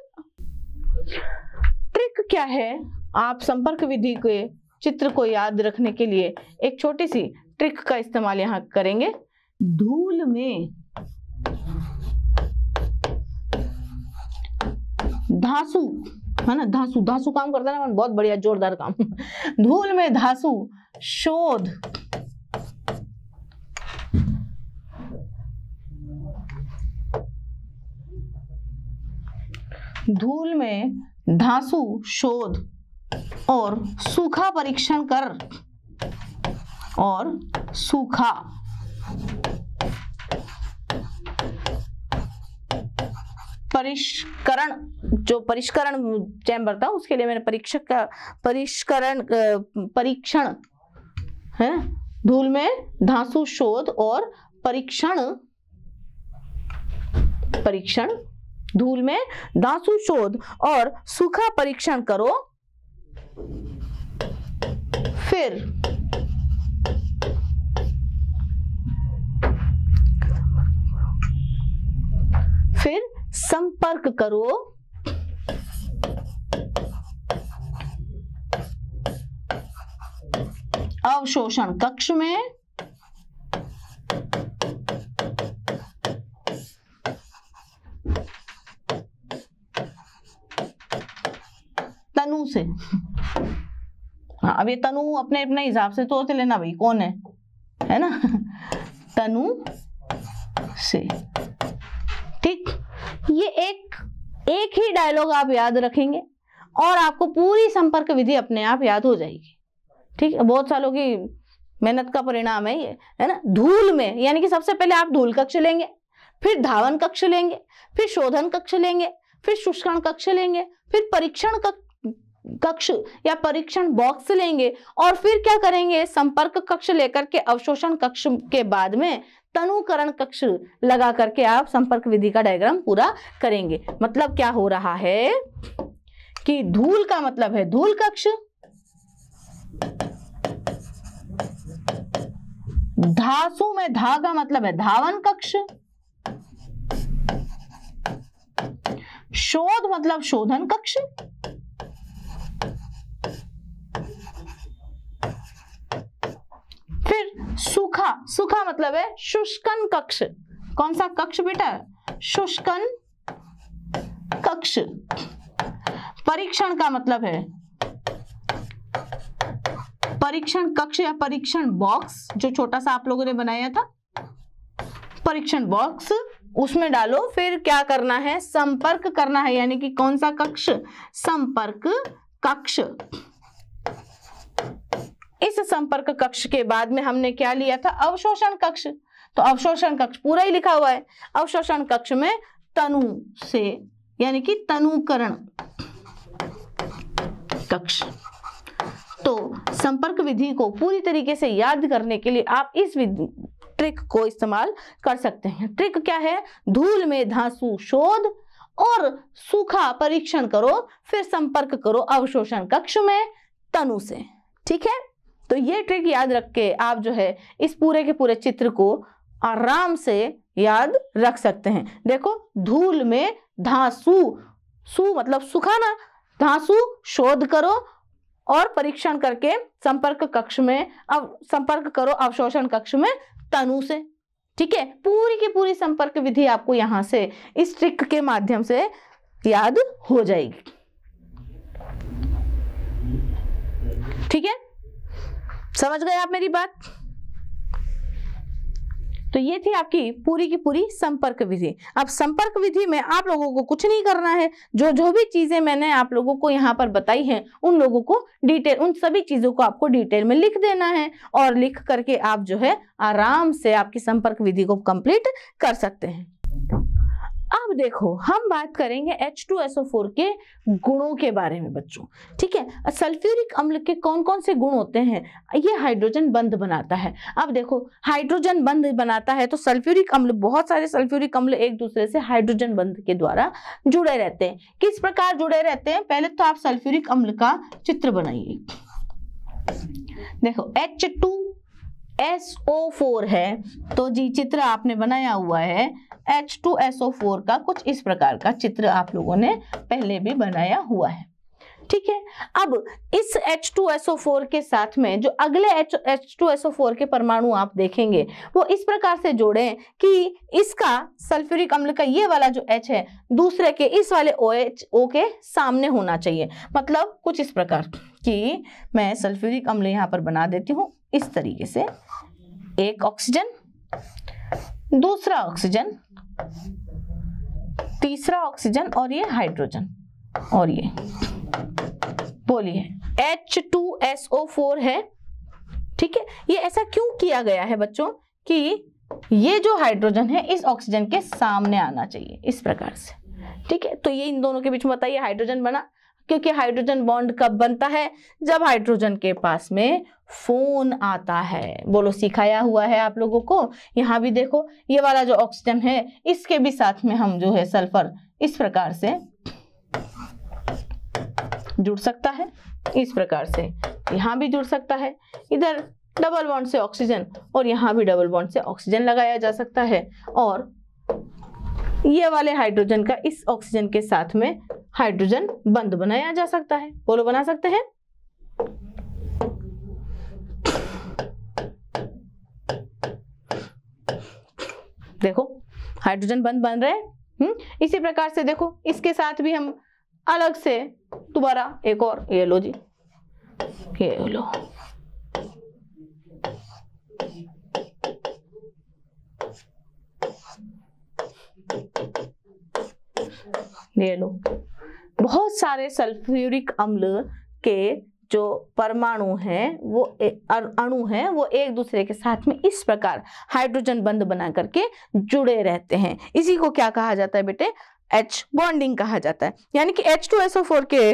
ट्रिक क्या है? आप संपर्क विधि के चित्र को याद रखने के लिए एक छोटी सी ट्रिक का इस्तेमाल यहाँ करेंगे। धूल में धांसू है ना, धांसू, धांसू काम करता है ना, बहुत बढ़िया जोरदार काम। धूल में धांसू शोध, धूल में धांसू शोध और सूखा परीक्षण कर, और सूखा परिष्करण, जो परिष्करण चैम्बर था उसके लिए मैंने परीक्षक का परिष्करण परीक्षण है, धूल में धांसू शोध और परीक्षण, परीक्षण, धूल में धांसू शोध और सूखा परीक्षण करो, फिर संपर्क करो अवशोषण कक्ष में, तनु से। हाँ, अब ये तनु अपने अपने हिसाब से तो लेना भाई कौन है ना, तनु से। ठीक, ये एक ही डायलॉग आप याद रखेंगे और आपको पूरी संपर्क विधि अपने आप याद हो जाएगी। ठीक है, बहुत सालों की मेहनत का परिणाम है ये, है ना। धूल में यानी कि सबसे पहले आप धूल कक्ष लेंगे, फिर धावन कक्ष लेंगे, फिर शोधन कक्ष लेंगे, फिर शुष्कण कक्ष लेंगे, फिर परीक्षण कक्ष या परीक्षण बॉक्स लेंगे, और फिर क्या करेंगे, संपर्क कक्ष लेकर के अवशोषण कक्ष के बाद में तनुकरण कक्ष लगा करके आप संपर्क विधि का डायग्राम पूरा करेंगे। मतलब क्या हो रहा है कि धूल का मतलब है धूल कक्ष, धासु में धा का मतलब है धावन कक्ष, शोध मतलब शोधन कक्ष, फिर सूखा, सूखा मतलब है शुष्कन कक्ष। कौन सा कक्ष बेटा, शुष्कन कक्ष। परीक्षण का मतलब है परीक्षण कक्ष या परीक्षण बॉक्स, जो छोटा सा आप लोगों ने बनाया था परीक्षण बॉक्स, उसमें डालो। फिर क्या करना है, संपर्क करना है, यानी कि कौन सा कक्ष, संपर्क कक्ष। इस संपर्क कक्ष के बाद में हमने क्या लिया था, अवशोषण कक्ष। तो अवशोषण कक्ष पूरा ही लिखा हुआ है। अवशोषण कक्ष में तनु से यानी कि तनुकरण कक्ष। तो संपर्क विधि को पूरी तरीके से याद करने के लिए आप इस ट्रिक को इस्तेमाल कर सकते हैं। ट्रिक क्या है, धूल में धांसू शोध और सूखा परीक्षण करो, फिर संपर्क करो अवशोषण कक्ष में तनु से। ठीक है, तो ये ट्रिक याद रख के आप जो है इस पूरे के पूरे चित्र को आराम से याद रख सकते हैं। देखो, धूल में धांसू, सू मतलब सुखाना, धांसू शोध करो और परीक्षण करके संपर्क कक्ष में अब संपर्क करो अवशोषण कक्ष में तनु से। ठीक है, पूरी की पूरी संपर्क विधि आपको यहां से इस ट्रिक के माध्यम से याद हो जाएगी। ठीक है, समझ गए आप मेरी बात। तो ये थी आपकी पूरी की पूरी संपर्क विधि। अब संपर्क विधि में आप लोगों को कुछ नहीं करना है, जो जो भी चीजें मैंने आप लोगों को यहाँ पर बताई हैं उन लोगों को डिटेल, उन सभी चीजों को आपको डिटेल में लिख देना है, और लिख करके आप जो है आराम से आपकी संपर्क विधि को कंप्लीट कर सकते हैं। अब देखो, हम बात करेंगे H2SO4 के गुणों के बारे में बच्चों। ठीक है, सल्फ्यूरिक अम्ल के कौन कौन से गुण होते हैं, ये हाइड्रोजन बंध बनाता है। अब देखो, हाइड्रोजन बंध बनाता है तो सल्फ्यूरिक अम्ल, बहुत सारे सल्फ्यूरिक अम्ल एक दूसरे से हाइड्रोजन बंध के द्वारा जुड़े रहते हैं। किस प्रकार जुड़े रहते हैं, पहले तो आप सल्फ्यूरिक अम्ल का चित्र बनाइए। देखो, H2SO4 है, तो जी चित्र आपने बनाया हुआ है H2SO4 का, कुछ इस प्रकार का चित्र आप लोगों ने पहले भी बनाया हुआ है। ठीक है। अब इस H2SO4 के साथ में जो अगले H2SO4 के परमाणु आप देखेंगे वो इस प्रकार से जोड़ें कि इसका सल्फ्यूरिक अम्ल का ये वाला जो H है दूसरे के इस वाले OH के सामने होना चाहिए। मतलब कुछ इस प्रकार कि मैं सल्फ्यूरिक अम्ल यहाँ पर बना देती हूँ इस तरीके से, एक ऑक्सीजन, दूसरा ऑक्सीजन, तीसरा ऑक्सीजन और ये हाइड्रोजन, और ये बोलिए H2SO4 है। ठीक है, ये ऐसा क्यों किया गया है बच्चों कि ये जो हाइड्रोजन है इस ऑक्सीजन के सामने आना चाहिए इस प्रकार से। ठीक है, तो ये इन दोनों के बीच में बताइए हाइड्रोजन बना, क्योंकि हाइड्रोजन बॉन्ड कब बनता है? जब हाइड्रोजन के पास में फोन आता है। बोलो, सिखाया हुआ है आप लोगों को। यहाँ भी देखो, ये वाला जो ऑक्सीजन है इसके भी साथ में हम जो है सल्फर इस प्रकार से जुड़ सकता है, इस प्रकार से यहाँ भी जुड़ सकता है। इधर डबल बॉन्ड से ऑक्सीजन और यहाँ भी डबल बॉन्ड से ऑक्सीजन लगाया जा सकता है, और ये वाले हाइड्रोजन का इस ऑक्सीजन के साथ में हाइड्रोजन बंध बनाया जा सकता है। बोलो, बना सकते हैं? देखो हाइड्रोजन बंध बन रहे हैं। इसी प्रकार से देखो इसके साथ भी हम अलग से दोबारा एक और, ये लो जी, ये लो, ये लो। बहुत सारे सल्फ्यूरिक अम्ल के जो परमाणु हैं वो अणु हैं वो एक दूसरे के साथ में इस प्रकार हाइड्रोजन बंध बना करके जुड़े रहते हैं। इसी को क्या कहा जाता है बेटे? H बॉन्डिंग कहा जाता है। यानी कि H2SO4 के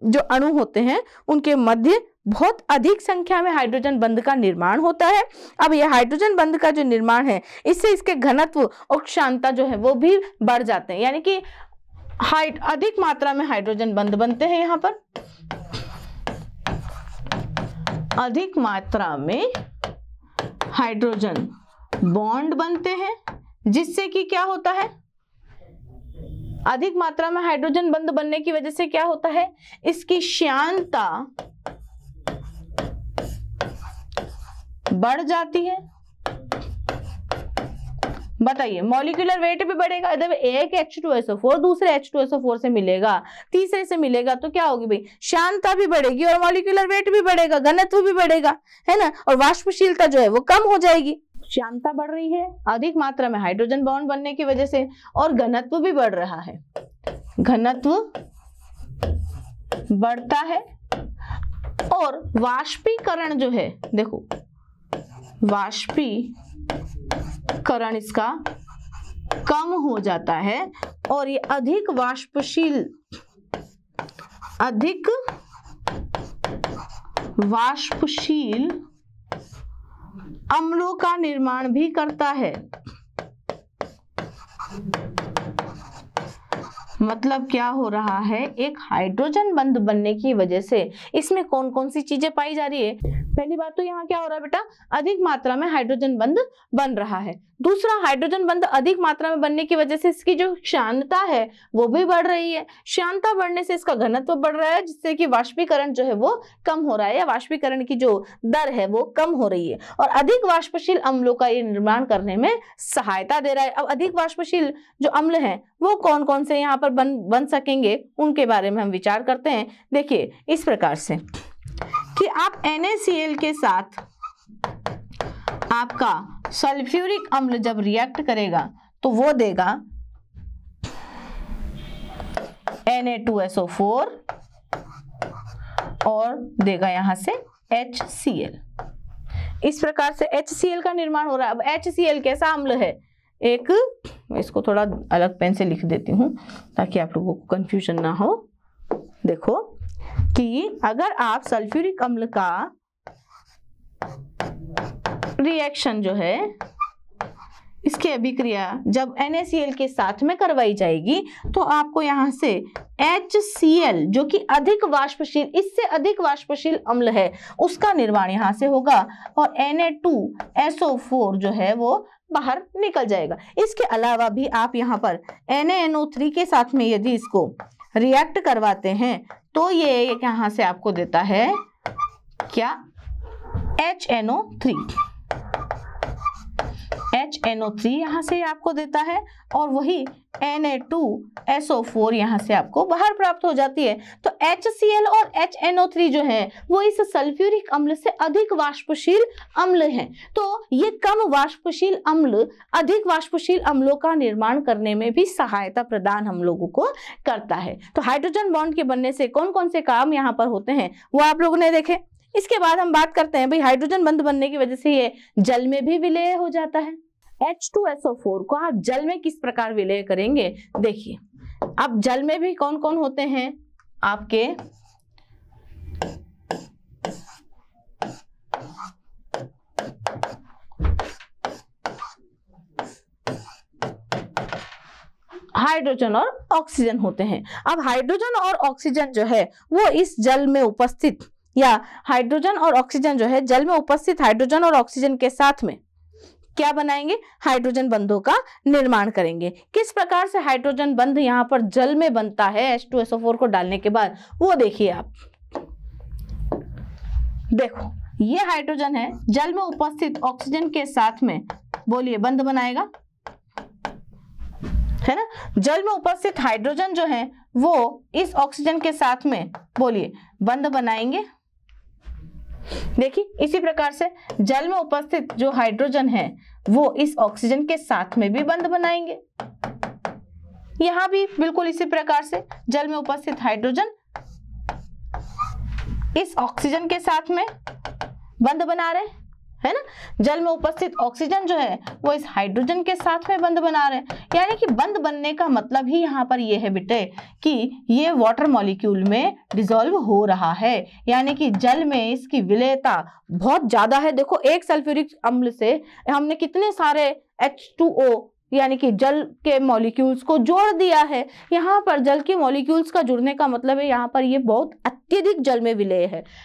जो अणु होते हैं उनके मध्य बहुत अधिक संख्या में हाइड्रोजन बंध का निर्माण होता है। अब यह हाइड्रोजन बंध का जो निर्माण है इससे इसके घनत्व और क्षारता जो है वो भी बढ़ जाते हैं। यानी कि अधिक मात्रा में हाइड्रोजन बंध बनते हैं। यहाँ पर अधिक मात्रा में हाइड्रोजन बॉन्ड बनते हैं, जिससे कि क्या होता है? अधिक मात्रा में हाइड्रोजन बंध बनने की वजह से क्या होता है? इसकी श्यानता बढ़ जाती है। बताइए, मॉलिक्यूलर वेट भी बढ़ेगा। जब एक H2SO4 दूसरे H2SO4 से मिलेगा, तीसरे से मिलेगा, तो क्या होगी भाई? श्यानता भी बढ़ेगी और मॉलिक्यूलर वेट भी बढ़ेगा, घनत्व भी बढ़ेगा, है ना। और वाष्पशीलता जो है वो कम हो जाएगी। श्यानता बढ़ रही है अधिक मात्रा में हाइड्रोजन बॉन्ड बनने की वजह से, और घनत्व भी बढ़ रहा है। घनत्व बढ़ता है और वाष्पीकरण जो है, देखो वाष्पीकरण इसका कम हो जाता है और ये अधिक वाष्पशील अम्लों का निर्माण भी करता है। मतलब क्या हो रहा है? एक हाइड्रोजन बंध बनने की वजह से इसमें कौन कौन सी चीजें पाई जा रही है? पहली बात तो यहाँ क्या हो रहा है बेटा? अधिक मात्रा में हाइड्रोजन बंध बन रहा है। दूसरा, हाइड्रोजन बंध अधिक मात्रा में बनने की वजह से इसकी जो श्यानता है वो भी बढ़ रही है। श्यानता बढ़ने से इसका घनत्व बढ़ रहा है, जिससे कि वाष्पीकरण जो है वो कम हो रहा है, या वाष्पीकरण की जो दर है वो कम हो रही है, और अधिक वाष्पशील अम्लों का ये निर्माण करने में सहायता दे रहा है। अब अधिक वाष्पशील जो अम्ल हैं वो कौन कौन से यहाँ पर बन सकेंगे, उनके बारे में हम विचार करते हैं। देखिए इस प्रकार से कि आप NaCl के साथ आपका सल्फ्यूरिक अम्ल जब रिएक्ट करेगा तो वो देगा Na2SO4 और देगा यहां से HCl। इस प्रकार से HCl का निर्माण हो रहा है। अब HCl कैसा अम्ल है? एक, मैं इसको थोड़ा अलग पेन से लिख देती हूं ताकि आप लोगों को कंफ्यूजन ना हो। देखो कि अगर आप सल्फ्यूरिक अम्ल का रिएक्शन जो है, इसकी अभिक्रिया जब NaCl के साथ में करवाई जाएगी तो आपको यहाँ से HCl जो कि अधिक वाष्पशील, इससे अधिक वाष्पशील अम्ल है, उसका निर्माण यहाँ से होगा और Na2SO4 जो है वो बाहर निकल जाएगा। इसके अलावा भी आप यहाँ पर NaNO3 के साथ में यदि इसको रिएक्ट करवाते हैं तो ये यहां से आपको देता है क्या, HNO3। HNO3 यहाँ से आपको देता है और वही Na2SO4 यहाँ से आपको बाहर प्राप्त हो जाती है। तो HCl और HNO3 जो है वो इस सल्फ्यूरिक अम्ल से अधिक वाष्पशील अम्ल हैं। तो ये कम वाष्पशील अम्ल अधिक वाष्पशील अम्लों का निर्माण करने में भी सहायता प्रदान हम लोगों को करता है। तो हाइड्रोजन बॉन्ड के बनने से कौन कौन से काम यहाँ पर होते हैं वो आप लोगों ने देखे। इसके बाद हम बात करते हैं भाई हाइड्रोजन बंध बनने की वजह से ये जल में भी विलेय हो जाता है। H2SO4 को आप जल में किस प्रकार विलेय करेंगे, देखिए अब जल में भी कौन कौन होते हैं आपके, हाइड्रोजन और ऑक्सीजन होते हैं। अब हाइड्रोजन और ऑक्सीजन जो है वो इस जल में उपस्थित, या हाइड्रोजन और ऑक्सीजन जो है जल में उपस्थित हाइड्रोजन और ऑक्सीजन के साथ में क्या बनाएंगे, हाइड्रोजन बंधों का निर्माण करेंगे। किस प्रकार से हाइड्रोजन बंध यहाँ पर जल में बनता है H2SO4 को डालने के बाद, वो देखिए आप। देखो ये हाइड्रोजन है, जल में उपस्थित ऑक्सीजन के साथ में बोलिए बंध बनाएगा, है ना। जल में उपस्थित हाइड्रोजन जो है वो इस ऑक्सीजन के साथ में बोलिए बंध बनाएंगे। देखिए इसी प्रकार से जल में उपस्थित जो हाइड्रोजन है वो इस ऑक्सीजन के साथ में भी बंध बनाएंगे। यहां भी बिल्कुल इसी प्रकार से जल में उपस्थित हाइड्रोजन इस ऑक्सीजन के साथ में बंध बना रहे हैं, है ना। जल में उपस्थित ऑक्सीजन जो है वो इस हाइड्रोजन के साथ में बंध बना रहे हैं। यानी कि बंध बनने का मतलब ही यहाँ पर ये है बेटे कि ये वाटर मॉलिक्यूल में डिसॉल्व हो रहा है, यानी कि जल में इसकी विलेयता बहुत ज्यादा है। देखो एक सल्फ्यूरिक अम्ल से हमने कितने सारे H2O यानी कि जल के मॉलिक्यूल्स को जोड़ दिया है। यहाँ पर जल के मॉलिक्यूल्स का जुड़ने का मतलब है यहाँ पर ये बहुत अत्यधिक जल में विलेय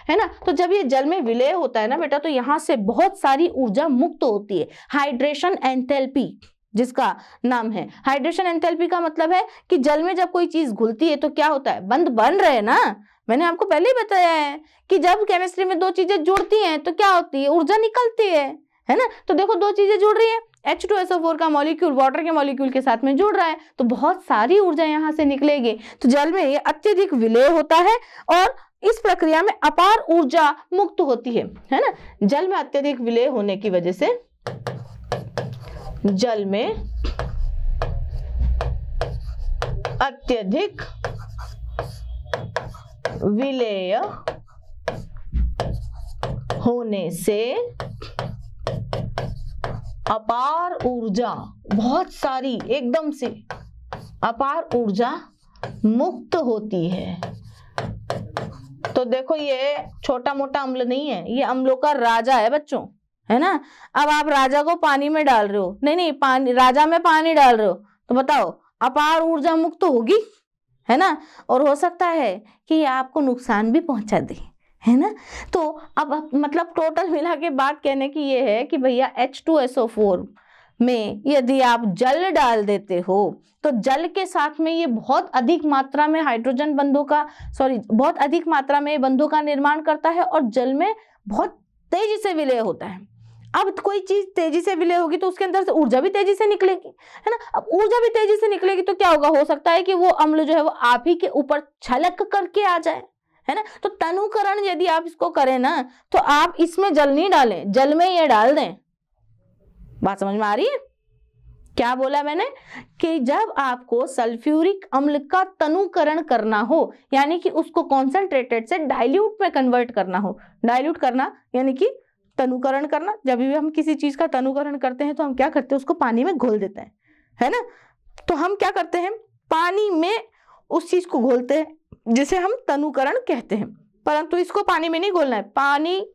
है ना। तो जब ये जल में विलेय होता है ना बेटा तो यहाँ से बहुत सारी ऊर्जा मुक्त होती है। हाइड्रेशन एंथैल्पी जिसका नाम है, हाइड्रेशन एंथैल्पी का मतलब है कि जल में जब कोई चीज घुलती है तो क्या होता है, बंध बन रहे हैं ना। मैंने आपको पहले ही बताया है कि जब केमिस्ट्री में दो चीजें जुड़ती हैं तो क्या होती है, ऊर्जा निकलती है ना। तो देखो दो चीजें जुड़ रही है, H2SO4 का मॉलिक्यूल वाटर के मॉलिक्यूल के साथ में जुड़ रहा है तो बहुत सारी ऊर्जा यहाँ से निकलेगी। तो जल में ये अत्यधिक विलेय होता है और इस प्रक्रिया में अपार ऊर्जा मुक्त होती है ना। जल में अत्यधिक विलेय होने की वजह से जल में अत्यधिक विलेय होने से अपार ऊर्जा, बहुत सारी एकदम से अपार ऊर्जा मुक्त होती है। तो देखो ये छोटा मोटा अम्ल नहीं है, ये अम्लों का राजा है बच्चों, है ना। अब आप राजा को पानी में डाल रहे हो, नहीं पानी, राजा में पानी डाल रहे हो तो बताओ अपार ऊर्जा मुक्त होगी, है ना। और हो सकता है कि ये आपको नुकसान भी पहुंचा दे, है ना। तो अब मतलब टोटल मिला के बात कहने की ये है कि भैया H2SO4 में यदि आप जल डाल देते हो तो जल के साथ में ये बहुत अधिक मात्रा में हाइड्रोजन बंधों का बहुत अधिक मात्रा में बंधों का निर्माण करता है और जल में बहुत तेजी से विलय होता है। अब कोई चीज तेजी से विलय होगी तो उसके अंदर से ऊर्जा भी तेजी से निकलेगी, है ना। अब ऊर्जा भी तेजी से निकलेगी तो क्या होगा, हो सकता है कि वो अम्ल जो है वो आप ही के ऊपर छलक करके आ जाए, है ना। तो तनुकरण यदि आप इसको करें ना तो आप इसमें जल नहीं डालें, जल में ये डाल दें। बात समझ में आ रही है? क्या बोला मैंने कि जब आपको सल्फ्यूरिक अम्ल का तनुकरण करना हो यानी कि उसको कॉन्सेंट्रेटेड से डाइल्यूट में कन्वर्ट करना हो, डाइल्यूट करना यानी कि तनुकरण करना। जब भी हम किसी चीज का तनुकरण करते हैं तो हम क्या करते हैं, उसको पानी में घोल देते हैं, है ना। तो हम क्या करते हैं, पानी में उस चीज को घोलते हैं जिसे हम तनुकरण कहते हैं, परंतु इसको पानी में नहीं घोलना है। पानी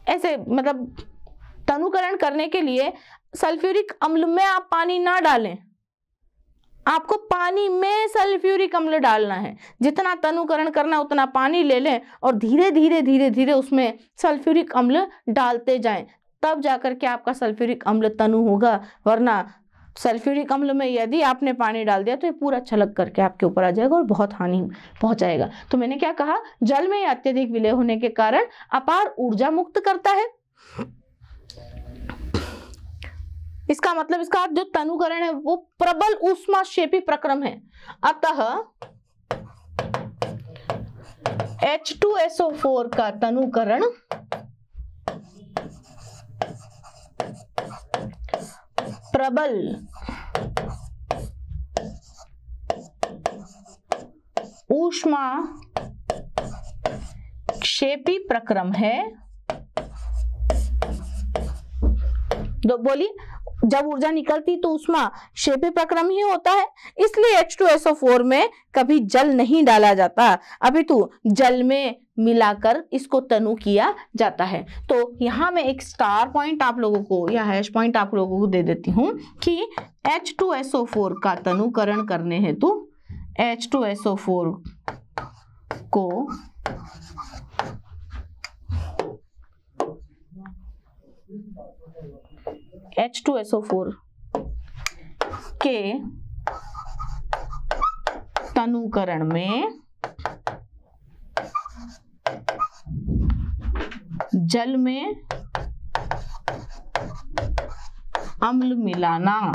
ऐसे मतलब तनुकरण करने के लिए सल्फ्यूरिक अम्ल में आप पानी ना डालें, आपको पानी में सल्फ्यूरिक अम्ल डालना है। जितना तनुकरण करना उतना पानी ले लें और धीरे धीरे धीरे धीरे उसमें सल्फ्यूरिक अम्ल डालते जाएं, तब जाकर के आपका सल्फ्यूरिक अम्ल तनु होगा। वरना सल्फ्यूरिक अम्ल में यदि आपने पानी डाल दिया तो ये पूरा छलक करके आपके ऊपर आ जाएगा और बहुत हानि पहुंचाएगा। तो मैंने क्या कहा, जल में अत्यधिक विलय होने के कारण अपार ऊर्जा मुक्त करता है। इसका मतलब इसका जो तनुकरण है वो प्रबल ऊष्माक्षेपी प्रक्रम है। अतः H2SO4 का तनुकरण प्रबल ऊष्माक्षेपी प्रक्रम है। तो बोलिए, जब ऊर्जा निकलती तो ऊष्माक्षेपी प्रक्रम ही होता है, इसलिए H2SO4 में कभी जल नहीं डाला जाता, अपितु जल में मिलाकर इसको तनु किया जाता है। तो यहां मैं एक स्टार पॉइंट आप लोगों को या हैश पॉइंट आप लोगों को दे देती हूं कि H2SO4 का तनुकरण करने हेतु H2SO4 को H2SO4 के तनुकरण में जल में अम्ल मिलाना,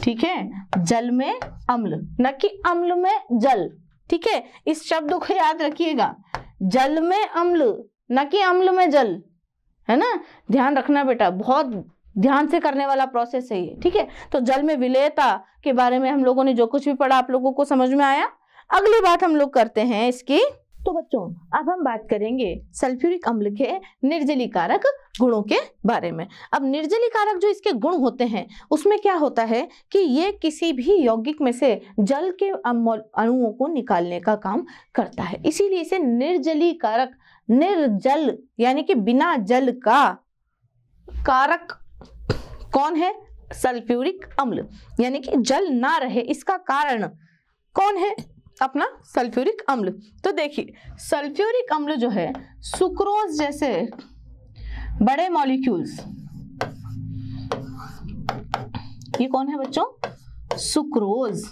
ठीक है, जल में अम्ल, न कि अम्ल में जल, ठीक है, इस शब्द को याद रखिएगा, जल में अम्ल न कि अम्ल में जल, है ना, ध्यान रखना बेटा, बहुत ध्यान से करने वाला प्रोसेस है ये, ठीक है। तो जल में विलेयता के बारे में हम लोगों ने जो कुछ भी पढ़ा आप लोगों को समझ में आया। अगली बात हम लोग करते हैं इसकी। तो बच्चों अब हम बात करेंगे सल्फ्यूरिक अम्ल के निर्जलीकारक गुणों के बारे में। अब निर्जलीकारक जो इसके गुण होते हैं उसमें क्या होता है कि ये किसी भी यौगिक में से जल के अणुओं को निकालने का काम करता है, इसीलिए इसे निर्जलीकारक, निर्जल यानी कि बिना जल का कारक कौन है, सल्फ्यूरिक अम्ल, यानी कि जल ना रहे इसका कारण कौन है, अपना सल्फ्यूरिक अम्ल। तो देखिए सल्फ्यूरिक अम्ल जो है सुक्रोज जैसे बड़े मॉलिक्यूल्स, ये कौन है बच्चों, सुक्रोज,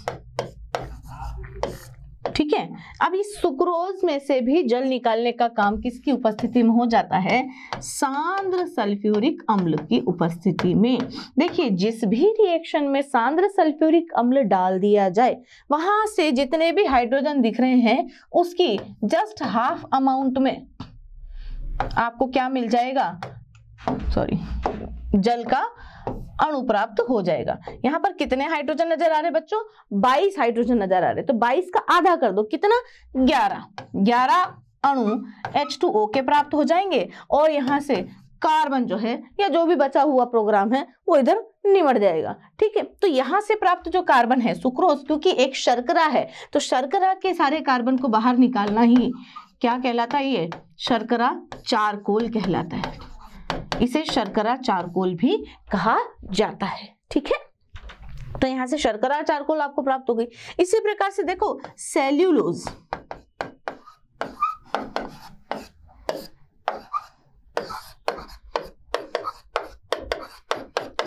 ठीक है। अब इस सुक्रोज में से भी जल निकालने का काम किसकी उपस्थिति में हो जाता है, सांद्र सल्फ्यूरिक अम्ल की उपस्थिति में। देखिए जिस भी रिएक्शन में सांद्र सल्फ्यूरिक अम्ल डाल दिया जाए वहां से जितने भी हाइड्रोजन दिख रहे हैं उसकी जस्ट हाफ अमाउंट में आपको क्या मिल जाएगा, सॉरी, जल का अणु प्राप्त हो जाएगा। यहाँ पर कितने हाइड्रोजन नजर आ रहे हैं बच्चों, 22 हाइड्रोजन नजर आ रहे हैं, तो 22 का आधा कर दो, कितना, 11 अणु H2O के प्राप्त हो जाएंगे और यहाँ से कार्बन जो है या जो भी बचा हुआ प्रोग्राम है वो इधर निमट जाएगा, ठीक है। तो यहाँ से प्राप्त जो कार्बन है सुक्रोज, क्योंकि एक शर्करा है तो शर्करा के सारे कार्बन को बाहर निकालना ही क्या कहलाता है, ये शर्करा चारकोल कहलाता है, इसे शर्करा चारकोल भी कहा जाता है, ठीक है। तो यहां से शर्करा चारकोल आपको प्राप्त हो गई। इसी प्रकार से देखो सेल्यूलोज,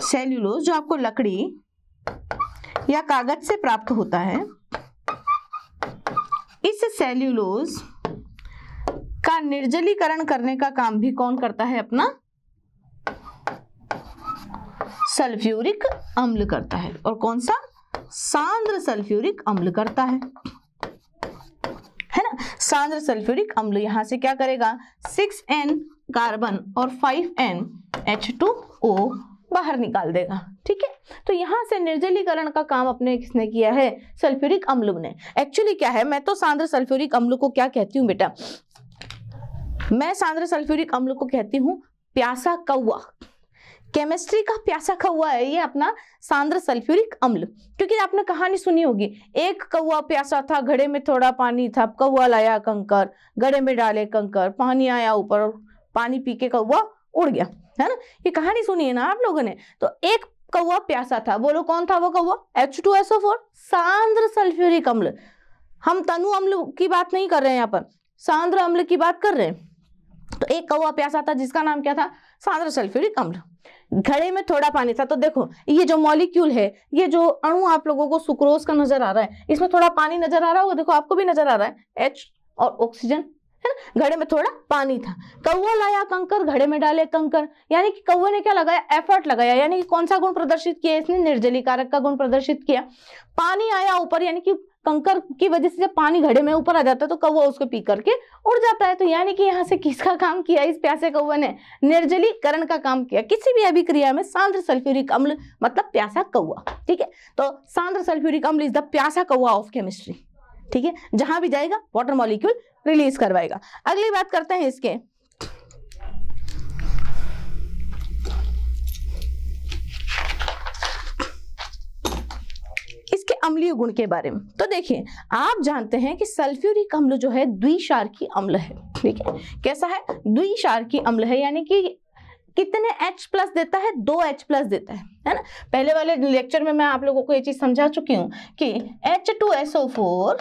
सेल्यूलोज जो आपको लकड़ी या कागज से प्राप्त होता है, इस सेल्यूलोज का निर्जलीकरण करने का काम भी कौन करता है, अपना सल्फ्यूरिक अम्ल करता है। और कौन सा, सांद्र सल्फ्यूरिक अम्ल करता है ना। सांद्र सल्फ्यूरिक अम्ल यहां से क्या करेगा, 6N कार्बन और 5N H2O बाहर निकाल देगा, ठीक है। तो यहां से निर्जलीकरण का काम अपने किसने किया है, सल्फ्यूरिक अम्ल ने। एक्चुअली क्या है, मैं तो सांद्र सल्फ्यूरिक अम्ल को क्या कहती हूँ बेटा, मैं सांद्र सल्फ्यूरिक अम्ल को कहती हूँ प्यासा कौवा, केमिस्ट्री का प्यासा कौवा है ये अपना सांद्र सल्फ्यूरिक अम्ल। क्योंकि आपने कहानी सुनी होगी, एक कौवा प्यासा था, घड़े में थोड़ा पानी था, कौवा लाया कंकर, घड़े में डाले कंकर, पानी आया ऊपर, पानी पी के कौवा उड़ गया, है ना, ये कहानी सुनी है ना आप लोगों ने। तो एक कौवा प्यासा था, बोलो कौन था वो कौवा, H2SO4, सांद्र सल्फ्यूरिक अम्ल। हम तनु अम्ल की बात नहीं कर रहे हैं, यहाँ पर सांद्र अम्ल की बात कर रहे हैं। तो एक कौवा प्यासा था जिसका नाम क्या था, सांद्र सल्फ्यूरिक अम्ल। घड़े में थोड़ा पानी था, तो देखो ये जो मॉलिक्यूल है, ये जो अणु आप लोगों को सुक्रोज का नजर आ रहा है, इसमें थोड़ा पानी नजर आ रहा होगा, देखो आपको भी नजर आ रहा है, H और ऑक्सीजन है ना। घड़े में थोड़ा पानी था, कौवा लाया कंकर, घड़े में डाले कंकर, यानी कि कौवे ने क्या लगाया, एफर्ट लगाया, यानी कि कौन सा गुण प्रदर्शित किया इसने, निर्जलीकारक का गुण प्रदर्शित किया। पानी आया ऊपर, यानी कि कंकर की वजह से जब पानी घड़े में ऊपर आ जाता है तो कौवा उसको पी करके उड़ जाता है। तो यानी कि यहाँ से किसका काम किया, इस प्यासे कौवे ने निर्जलीकरण का काम किया। किसी भी अभिक्रिया में सांद्र सल्फ्यूरिक अम्ल मतलब प्यासा कौवा, ठीक है। तो सांद्र सल्फ्यूरिक अम्ल इज द प्यासा कौवा ऑफ केमिस्ट्री, ठीक है। जहां भी जाएगा वाटर मॉलिक्यूल रिलीज करवाएगा। अगली बात करते हैं इसके अम्लीय गुण के बारे में। तो देखिए, आप जानते हैं कि सल्फ्यूरिक अम्ल जो है द्विक्षारकीय अम्ल है, ठीक है। कैसा है, द्विक्षारकीय अम्ल है, यानी कि कितने H प्लस देता है, 2 H प्लस देता है ना। पहले वाले लेक्चर में मैं आप लोगों को ये चीज समझा चुकी हूं कि H2SO4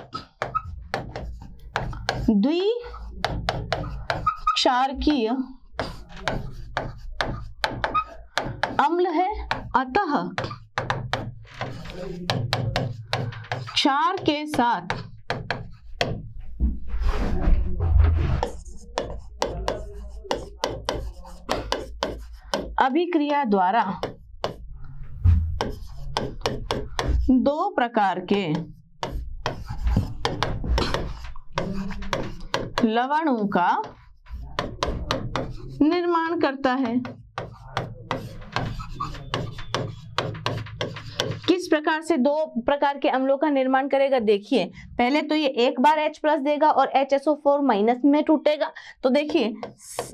द्विक्षारकीय अम्ल है, अतः क्षार के साथ अभिक्रिया द्वारा 2 प्रकार के लवणों का निर्माण करता है। किस प्रकार से 2 प्रकार के अम्लों का निर्माण करेगा, देखिए पहले तो ये एक बार H प्लस देगा और HSO4 माइनस में टूटेगा। तो देखिए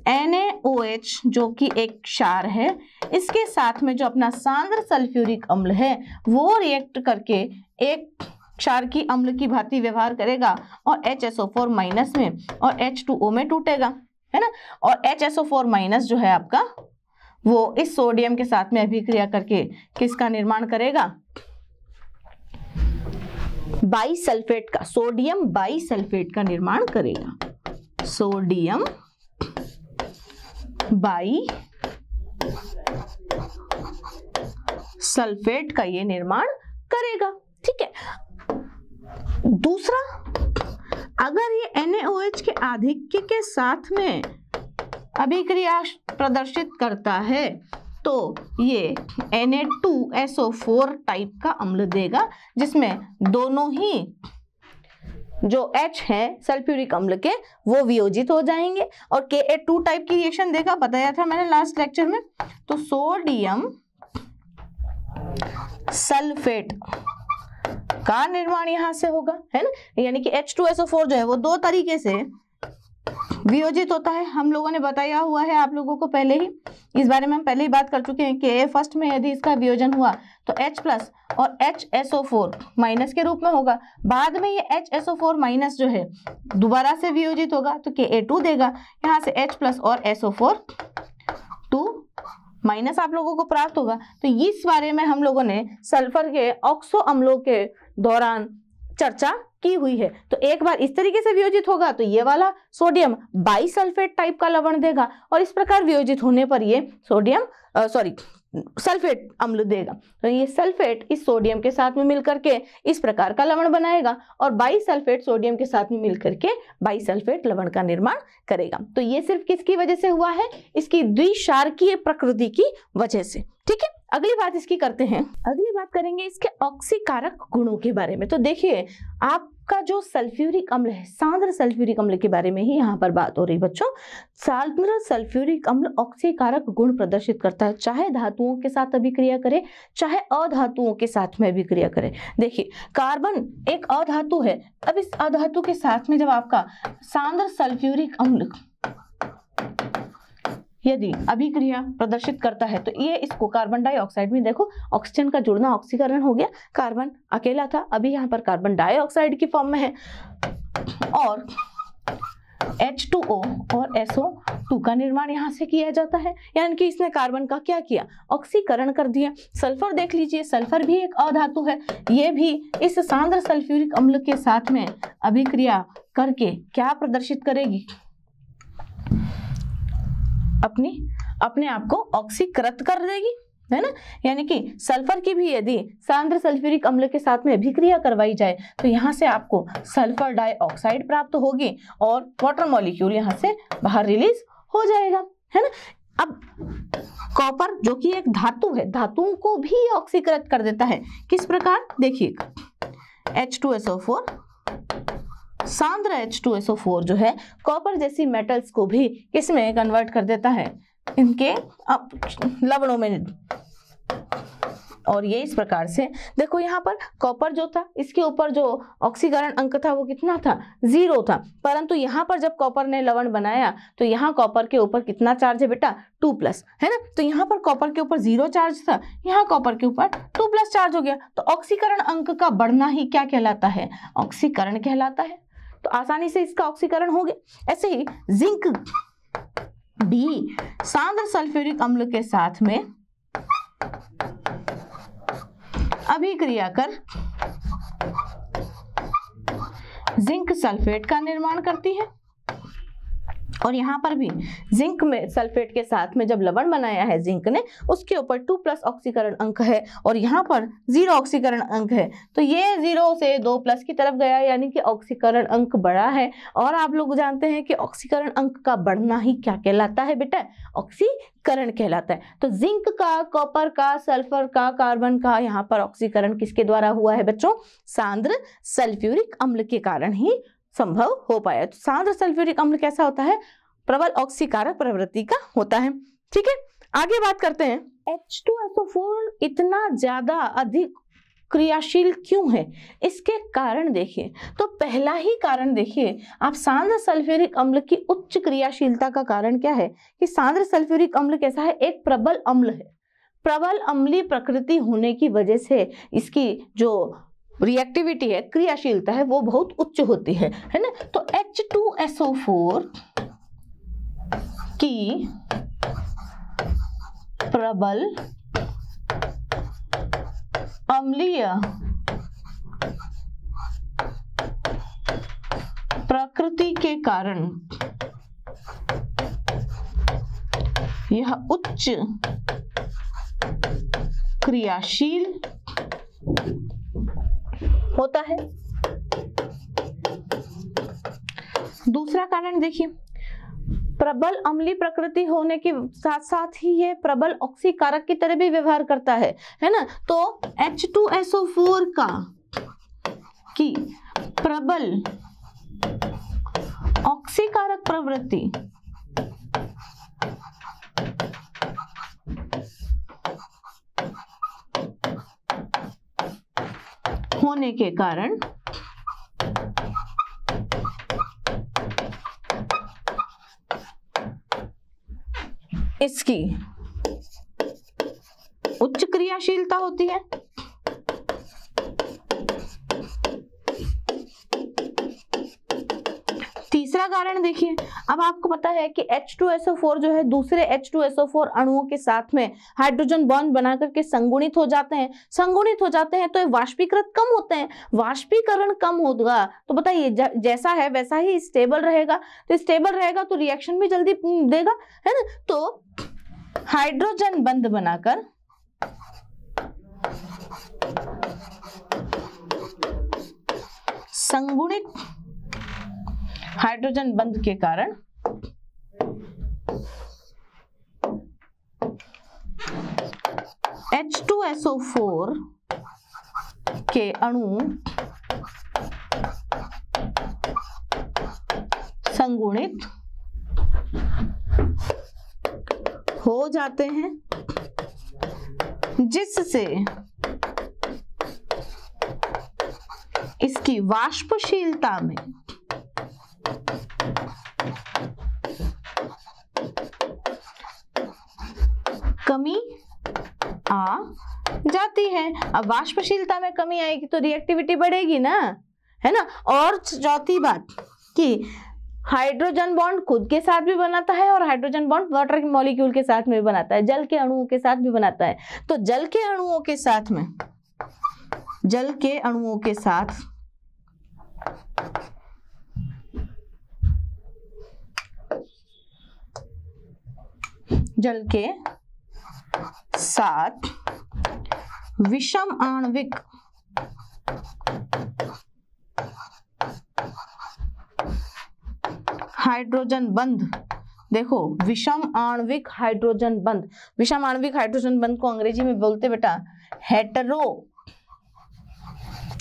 NaOH जो कि एक क्षार है, इसके साथ में जो अपना सांद्र सल्फ्यूरिक अम्ल है वो रिएक्ट करके एक क्षार की अम्ल की भांति व्यवहार करेगा और HSO4 माइनस में और H2O में टूटेगा, है ना। और HSO4 माइनस जो है आपका वो इस सोडियम के साथ में अभिक्रिया करके किसका निर्माण करेगा, बाइसल्फेट का, सोडियम बाइसल्फेट का निर्माण करेगा। सोडियम बाइसल्फेट का ये निर्माण करेगा, ठीक है। दूसरा, अगर ये NaOH के आधिक्य के साथ में अभिक्रिया प्रदर्शित करता है तो ये Na2SO4 टाइप का अम्ल देगा, जिसमें दोनों ही जो H है सल्फ्यूरिक अम्ल के वो वियोजित हो जाएंगे और Ka2 टाइप की रिएक्शन देगा, बताया था मैंने लास्ट लेक्चर में। तो सोडियम सल्फेट का निर्माण यहां से होगा, है ना। यानी कि H2SO4 जो है वो 2 तरीके से वियोजित होता है, हम लोगों ने बताया हुआ है आप लोगों को पहले ही, इस बारे में हम पहले ही बात कर चुके हैं कि फर्स्ट में यदि इसका वियोजन हुआ तो H प्लस और HSO4 माइनस के रूप में होगा, बाद में ये HSO4 माइनस जो है दोबारा से वियोजित होगा तो Ka2 देगा, यहाँ से H प्लस और SO4 2 माइनस आप लोगों को प्राप्त होगा। तो इस बारे में हम लोगों ने सल्फर के ऑक्सो अम्लों के दौरान चर्चा की हुई है। तो एक बार इस तरीके से वियोजित होगा तो ये वाला सोडियम बाइसल्फेट टाइप का लवण देगा और इस प्रकार वियोजित होने पर ये सोडियम सल्फेट अम्ल देगा। तो ये सल्फेट इस सोडियम के साथ में मिलकर के इस प्रकार का लवण बनाएगा और बाइसल्फेट सोडियम के साथ में मिलकर के बाइसल्फेट लवण का निर्माण करेगा। तो ये सिर्फ किसकी वजह से हुआ है, इसकी द्विक्षारकीय प्रकृति की वजह से, ठीक है। अगली बात इसकी करते हैं, अगली बात करेंगे इसके ऑक्सीकारक गुणों के बारे में। तो देखिए आपका जो सल्फ्यूरिक अम्ल है, सांद्र सल्फ्यूरिक अम्ल के बारे में ही यहाँ पर बात हो रही बच्चों। सांद्र सल्फ्यूरिक अम्ल ऑक्सीकारक गुण प्रदर्शित करता है, चाहे धातुओं के साथ अभिक्रिया करे चाहे अधातुओं के साथ में अभिक्रिया करे। देखिए कार्बन एक अधातु है, अब इस अधातु के साथ में जब आपका सांद्र सल्फ्यूरिक अम्ल यदि अभिक्रिया प्रदर्शित करता है तो ये इसको कार्बन डाइऑक्साइड में, देखो ऑक्सीजन का जुड़ना ऑक्सीकरण हो गया, कार्बन अकेला था अभी यहाँ पर कार्बन डाइऑक्साइड की फॉर्म में है और H2O और SO2 का निर्माण यहाँ से किया जाता है, यानी कि इसने कार्बन का क्या किया, ऑक्सीकरण कर दिया। सल्फर देख लीजिए, सल्फर भी एक अधातु है, ये भी इस सांद्र सल्फ्यूरिक अम्ल के साथ में अभिक्रिया करके क्या प्रदर्शित करेगी, अपनी अपने आप को ऑक्सीकृत कर देगी, है ना। यानी कि सल्फर की भी यदि सांद्र सल्फ्यूरिक अम्ल के साथ में अभिक्रिया करवाई जाए तो यहाँ से आपको सल्फर डाइऑक्साइड प्राप्त होगी और वाटर मॉलिक्यूल यहाँ से बाहर रिलीज हो जाएगा, है ना। अब कॉपर जो कि एक धातु है, धातुओं को भी ऑक्सीकृत कर देता है। किस प्रकार, देखिए H2SO4, सांद्र H2SO4 जो है कॉपर जैसी मेटल्स को भी किसमें कन्वर्ट कर देता है, इनके लवणों में। और ये इस प्रकार से देखो, यहाँ पर कॉपर जो था इसके ऊपर जो ऑक्सीकरण अंक था वो कितना था, 0 था। परंतु यहाँ पर जब कॉपर ने लवण बनाया तो यहाँ कॉपर के ऊपर कितना चार्ज है बेटा, 2+, है ना। तो यहाँ पर कॉपर के ऊपर 0 चार्ज था, यहाँ कॉपर के ऊपर 2+ चार्ज हो गया। तो ऑक्सीकरण अंक का बढ़ना ही क्या कहलाता है, ऑक्सीकरण कहलाता है। तो आसानी से इसका ऑक्सीकरण हो गया। ऐसे ही जिंक भी सांद्र सल्फ्यूरिक अम्ल के साथ में अभिक्रिया कर जिंक सल्फेट का निर्माण करती है। और यहाँ पर भी जिंक में सल्फेट के साथ में जब लवण बनाया है जिंक ने, उसके ऊपर 2+ ऑक्सीकरण अंक है और यहाँ पर 0 ऑक्सीकरण अंक है। तो ये 0 से 2+ की तरफ गया, यानी कि ऑक्सीकरण अंक बढ़ा है। और आप लोग जानते हैं कि ऑक्सीकरण अंक का बढ़ना ही क्या कहलाता है बेटा, ऑक्सीकरण कहलाता है। तो जिंक का, कॉपर का, सल्फर का, कार्बन का यहाँ पर ऑक्सीकरण किसके द्वारा हुआ है बच्चों, सांद्र सल्फ्यूरिक अम्ल के कारण ही संभव हो पाया। तो सांद्र सल्फ्यूरिक अम्ल कैसा होता है, प्रबल ऑक्सीकारक प्रवृत्ति का होता है। ठीक है, आगे बात करते हैं। H2SO4 इतना ज्यादा अधिक क्रियाशील क्यों है, इसके कारण देखिए। तो पहला ही कारण देखिए आप, सांद्र सल्फ्यूरिक अम्ल की उच्च क्रियाशीलता का कारण क्या है कि सांद्र सल्फ्यूरिक अम्ल कैसा है, एक प्रबल अम्ल है। प्रबल अम्लीय प्रकृति होने की वजह से इसकी जो रिएक्टिविटी है, क्रियाशीलता है, वो बहुत उच्च होती है ना। तो H2SO4 की प्रबल अम्लीय प्रकृति के कारण यह उच्च क्रियाशील होता है। दूसरा कारण देखिए, प्रबल अम्लीय प्रकृति होने के साथ साथ ही ये प्रबल ऑक्सीकारक की तरह भी व्यवहार करता है ना। तो H2SO4 का की प्रबल ऑक्सीकारक प्रवृत्ति होने के कारण इसकी उच्च क्रियाशीलता होती है। तीसरा कारण देखिए, अब आपको पता है कि H2SO4 जो है दूसरे H2SO4 अणुओं के साथ में हाइड्रोजन बॉन्ड बना करके संगुणित हो जाते हैं। संगुणित हो जाते हैं तो ये वाष्पीकृत कम होते हैं। वाष्पीकरण कम होगा तो बताइए जैसा है वैसा ही स्टेबल रहेगा। तो स्टेबल रहेगा तो रिएक्शन भी जल्दी देगा, है ना। तो हाइड्रोजन बंध बनाकर संगुणित हाइड्रोजन बंध के कारण H2SO4 के अणु संगुणित हो जाते हैं, जिससे इसकी वाष्पशीलता में कमी आ जाती है। अब वाष्पशीलता में कमी आएगी तो रिएक्टिविटी बढ़ेगी ना, है ना। और चौथी बात कि हाइड्रोजन बॉन्ड खुद के साथ भी बनाता है और हाइड्रोजन बॉन्ड वाटर मॉलिक्यूल के साथ में भी बनाता है, जल के अणुओं के साथ भी बनाता है। तो जल के अणुओं के साथ में, जल के अणुओं के साथ जल के साथ विषम आणविक हाइड्रोजन बंध, देखो विषम आणविक हाइड्रोजन बंध, विषम आणविक हाइड्रोजन बंध को अंग्रेजी में बोलते बेटा हेटेरो।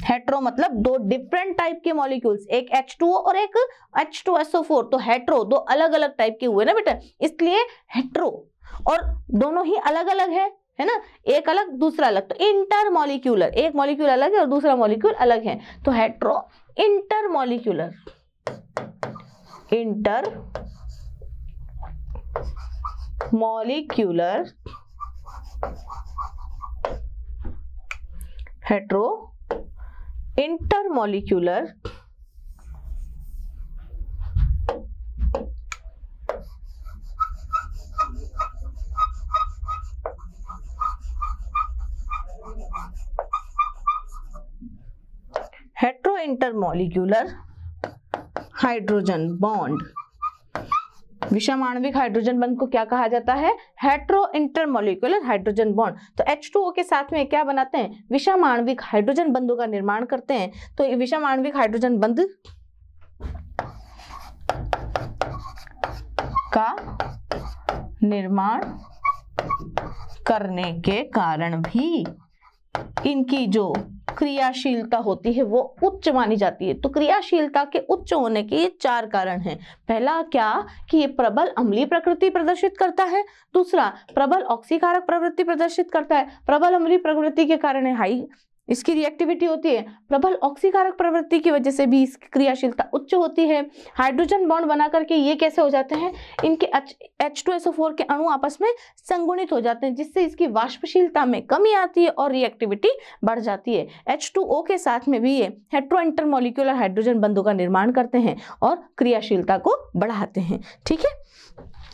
हेटेरो मतलब दो डिफरेंट टाइप के मॉलिक्यूल्स, एक H2O और एक H2SO4, तो हेटेरो दो अलग अलग टाइप के हुए ना बेटा, इसलिए हेटेरो, और दोनों ही अलग अलग है ना, एक अलग दूसरा अलग, तो इंटर मॉलिक्यूलर, एक मॉलिक्यूल अलग है और दूसरा मॉलिक्यूल अलग है, तो hetero inter molecular, inter molecular hetero intermolecular hetero intermolecular hydrogen bond, विषम आणविक हाइड्रोजन बंध को क्या कहा जाता है? Hetero intermolecular hydrogen bond. तो H2O के साथ में क्या बनाते हैं? विषम आणविक हाइड्रोजन बंधों का निर्माण करते हैं। तो ये विषम आणविक हाइड्रोजन बंध का निर्माण करने के कारण भी इनकी जो क्रियाशीलता होती है वो उच्च मानी जाती है। तो क्रियाशीलता के उच्च होने के 4 कारण हैं। पहला क्या कि ये प्रबल अम्लीय प्रकृति प्रदर्शित करता है, दूसरा प्रबल ऑक्सीकारक प्रवृत्ति प्रदर्शित करता है, प्रबल अम्लीय प्रवृत्ति के कारण हाई इसकी रिएक्टिविटी होती है, प्रबल ऑक्सीकारक प्रवृत्ति की वजह से भी इसकी क्रियाशीलता उच्च होती है। हाइड्रोजन बॉन्ड बना करके ये कैसे हो जाते हैं? इनके H2SO4 के अणु आपस में संगुणित हो जाते हैं, जिससे इसकी वाष्पशीलता में कमी आती है और रिएक्टिविटी बढ़ जाती है। H2O के साथ में भी ये हेटेरो इंटरमॉलिक्यूलर हाइड्रोजन बंधों का निर्माण करते हैं और क्रियाशीलता को बढ़ाते हैं। ठीक है,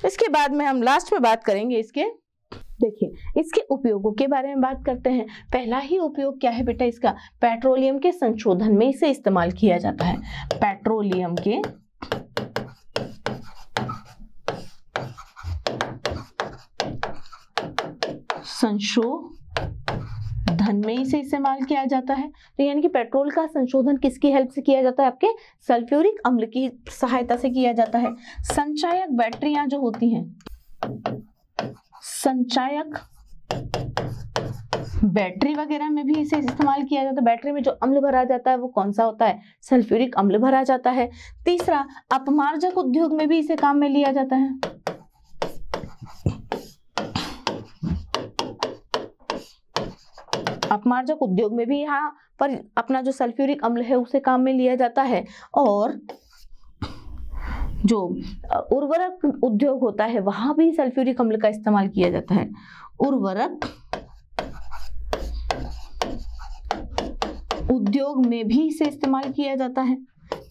इसके बाद में हम लास्ट में बात करेंगे इसके, देखिए इसके उपयोगों के बारे में बात करते हैं। पहला ही उपयोग क्या है बेटा इसका? पेट्रोलियम के संशोधन में इसे इस्तेमाल किया जाता है। पेट्रोलियम के संशोधन में इसे इस्तेमाल किया जाता है। तो यानी कि पेट्रोल का संशोधन किसकी हेल्प से किया जाता है? आपके सल्फ्यूरिक अम्ल की सहायता से किया जाता है। संचायक बैटरियां जो होती हैं, संचायक बैटरी वगैरह में भी इसे इस्तेमाल किया जाता है। बैटरी में जो अम्ल भरा जाता है वो कौन सा होता है? सल्फ्यूरिक अम्ल भरा जाता है। तीसरा, अपमार्जक उद्योग में भी इसे काम में लिया जाता है। अपमार्जक उद्योग में भी यहाँ पर अपना जो सल्फ्यूरिक अम्ल है उसे काम में लिया जाता है। और जो उर्वरक उद्योग होता है वहां भी सल्फ्यूरिक अम्ल का इस्तेमाल किया जाता है। उर्वरक उद्योग में भी इसे इस्तेमाल किया जाता है।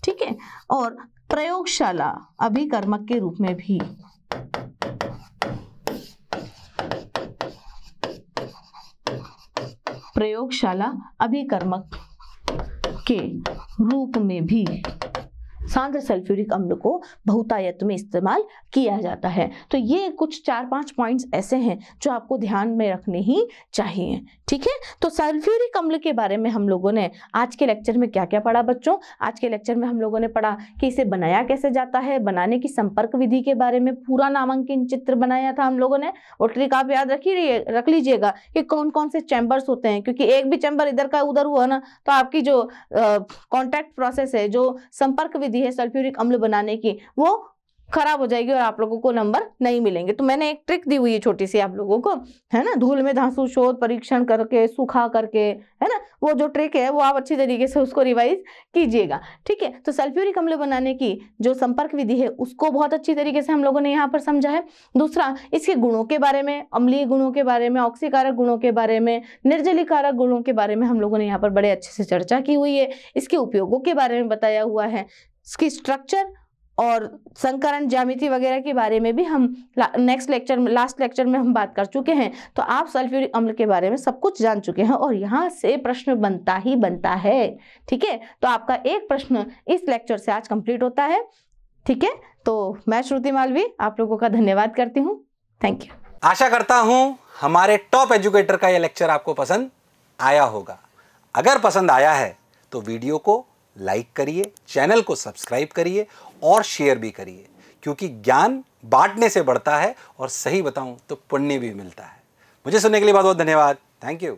ठीक है, और प्रयोगशाला अभिकर्मक के रूप में भी प्रयोगशाला अभिकर्मक के रूप में भी सांद्र सल्फ्यूरिक अम्ल को बहुतायत में इस्तेमाल किया जाता है। तो ये कुछ 4-5 पॉइंट्स ऐसे हैं जो आपको ध्यान में रखने ही चाहिए। ठीक है, तो सल्फ्यूरिक अम्ल के बारे में हम लोगों ने आज के लेक्चर में क्या क्या पढ़ा बच्चों? आज के लेक्चर में हम लोगों ने पढ़ा कि इसे बनाया कैसे जाता है, बनाने की संपर्क विधि के बारे में पूरा नामांकन चित्र बनाया था हम लोगों ने। वो ट्रिक आप याद रख लीजिएगा कि कौन कौन से चैम्बर्स होते हैं, क्योंकि एक भी चैम्बर इधर का उधर हुआ ना तो आपकी जो कॉन्टैक्ट प्रोसेस है, जो संपर्क विधि है सल्फ्यूरिक अम्ल बनाने की, वो खराब हो जाएगी और आप लोगों को नंबर नहीं मिलेंगे। तो मैंने एक ट्रिक दी हुई है छोटी सी आप लोगों को, है ना, धूल में धांसू शोध परीक्षण करके सुखा करके, है ना, वो जो ट्रिक है वो आप अच्छी तरीके से उसको रिवाइज कीजिएगा। ठीक है, तो सल्फ्यूरिक अम्ल बनाने की जो संपर्क विधि है उसको बहुत अच्छी तरीके से हम लोगों ने यहाँ पर समझा है। दूसरा, इसके गुणों के बारे में, अम्लीय गुणों के बारे में, ऑक्सीकारक गुणों के बारे में, निर्जलीकारक गुणों के बारे में हम लोगों ने यहाँ पर बड़े अच्छे से चर्चा की हुई है। इसके उपयोगों के बारे में बताया हुआ है। इसकी स्ट्रक्चर और संकरण ज्यामिति वगैरह के बारे में भी हम नेक्स्ट लेक्चर में, लास्ट लेक्चर में हम बात कर चुके हैं। तो आप सल्फ्यूरिक अम्ल के बारे में सब कुछ जान चुके हैं और यहाँ से प्रश्न बनता ही बनता है। ठीक है, तो आपका एक प्रश्न इस लेक्चर से आज कंप्लीट होता है। ठीक है, तो मैं श्रुति मालवी आप लोगों का धन्यवाद करती हूँ। Thank you. आशा करता हूं हमारे टॉप एजुकेटर का यह लेक्चर आपको पसंद आया होगा। अगर पसंद आया है तो वीडियो को लाइक करिए, चैनल को सब्सक्राइब करिए और शेयर भी करिए, क्योंकि ज्ञान बांटने से बढ़ता है और सही बताऊं तो पुण्य भी मिलता है। मुझे सुनने के लिए बहुत बहुत धन्यवाद। Thank you.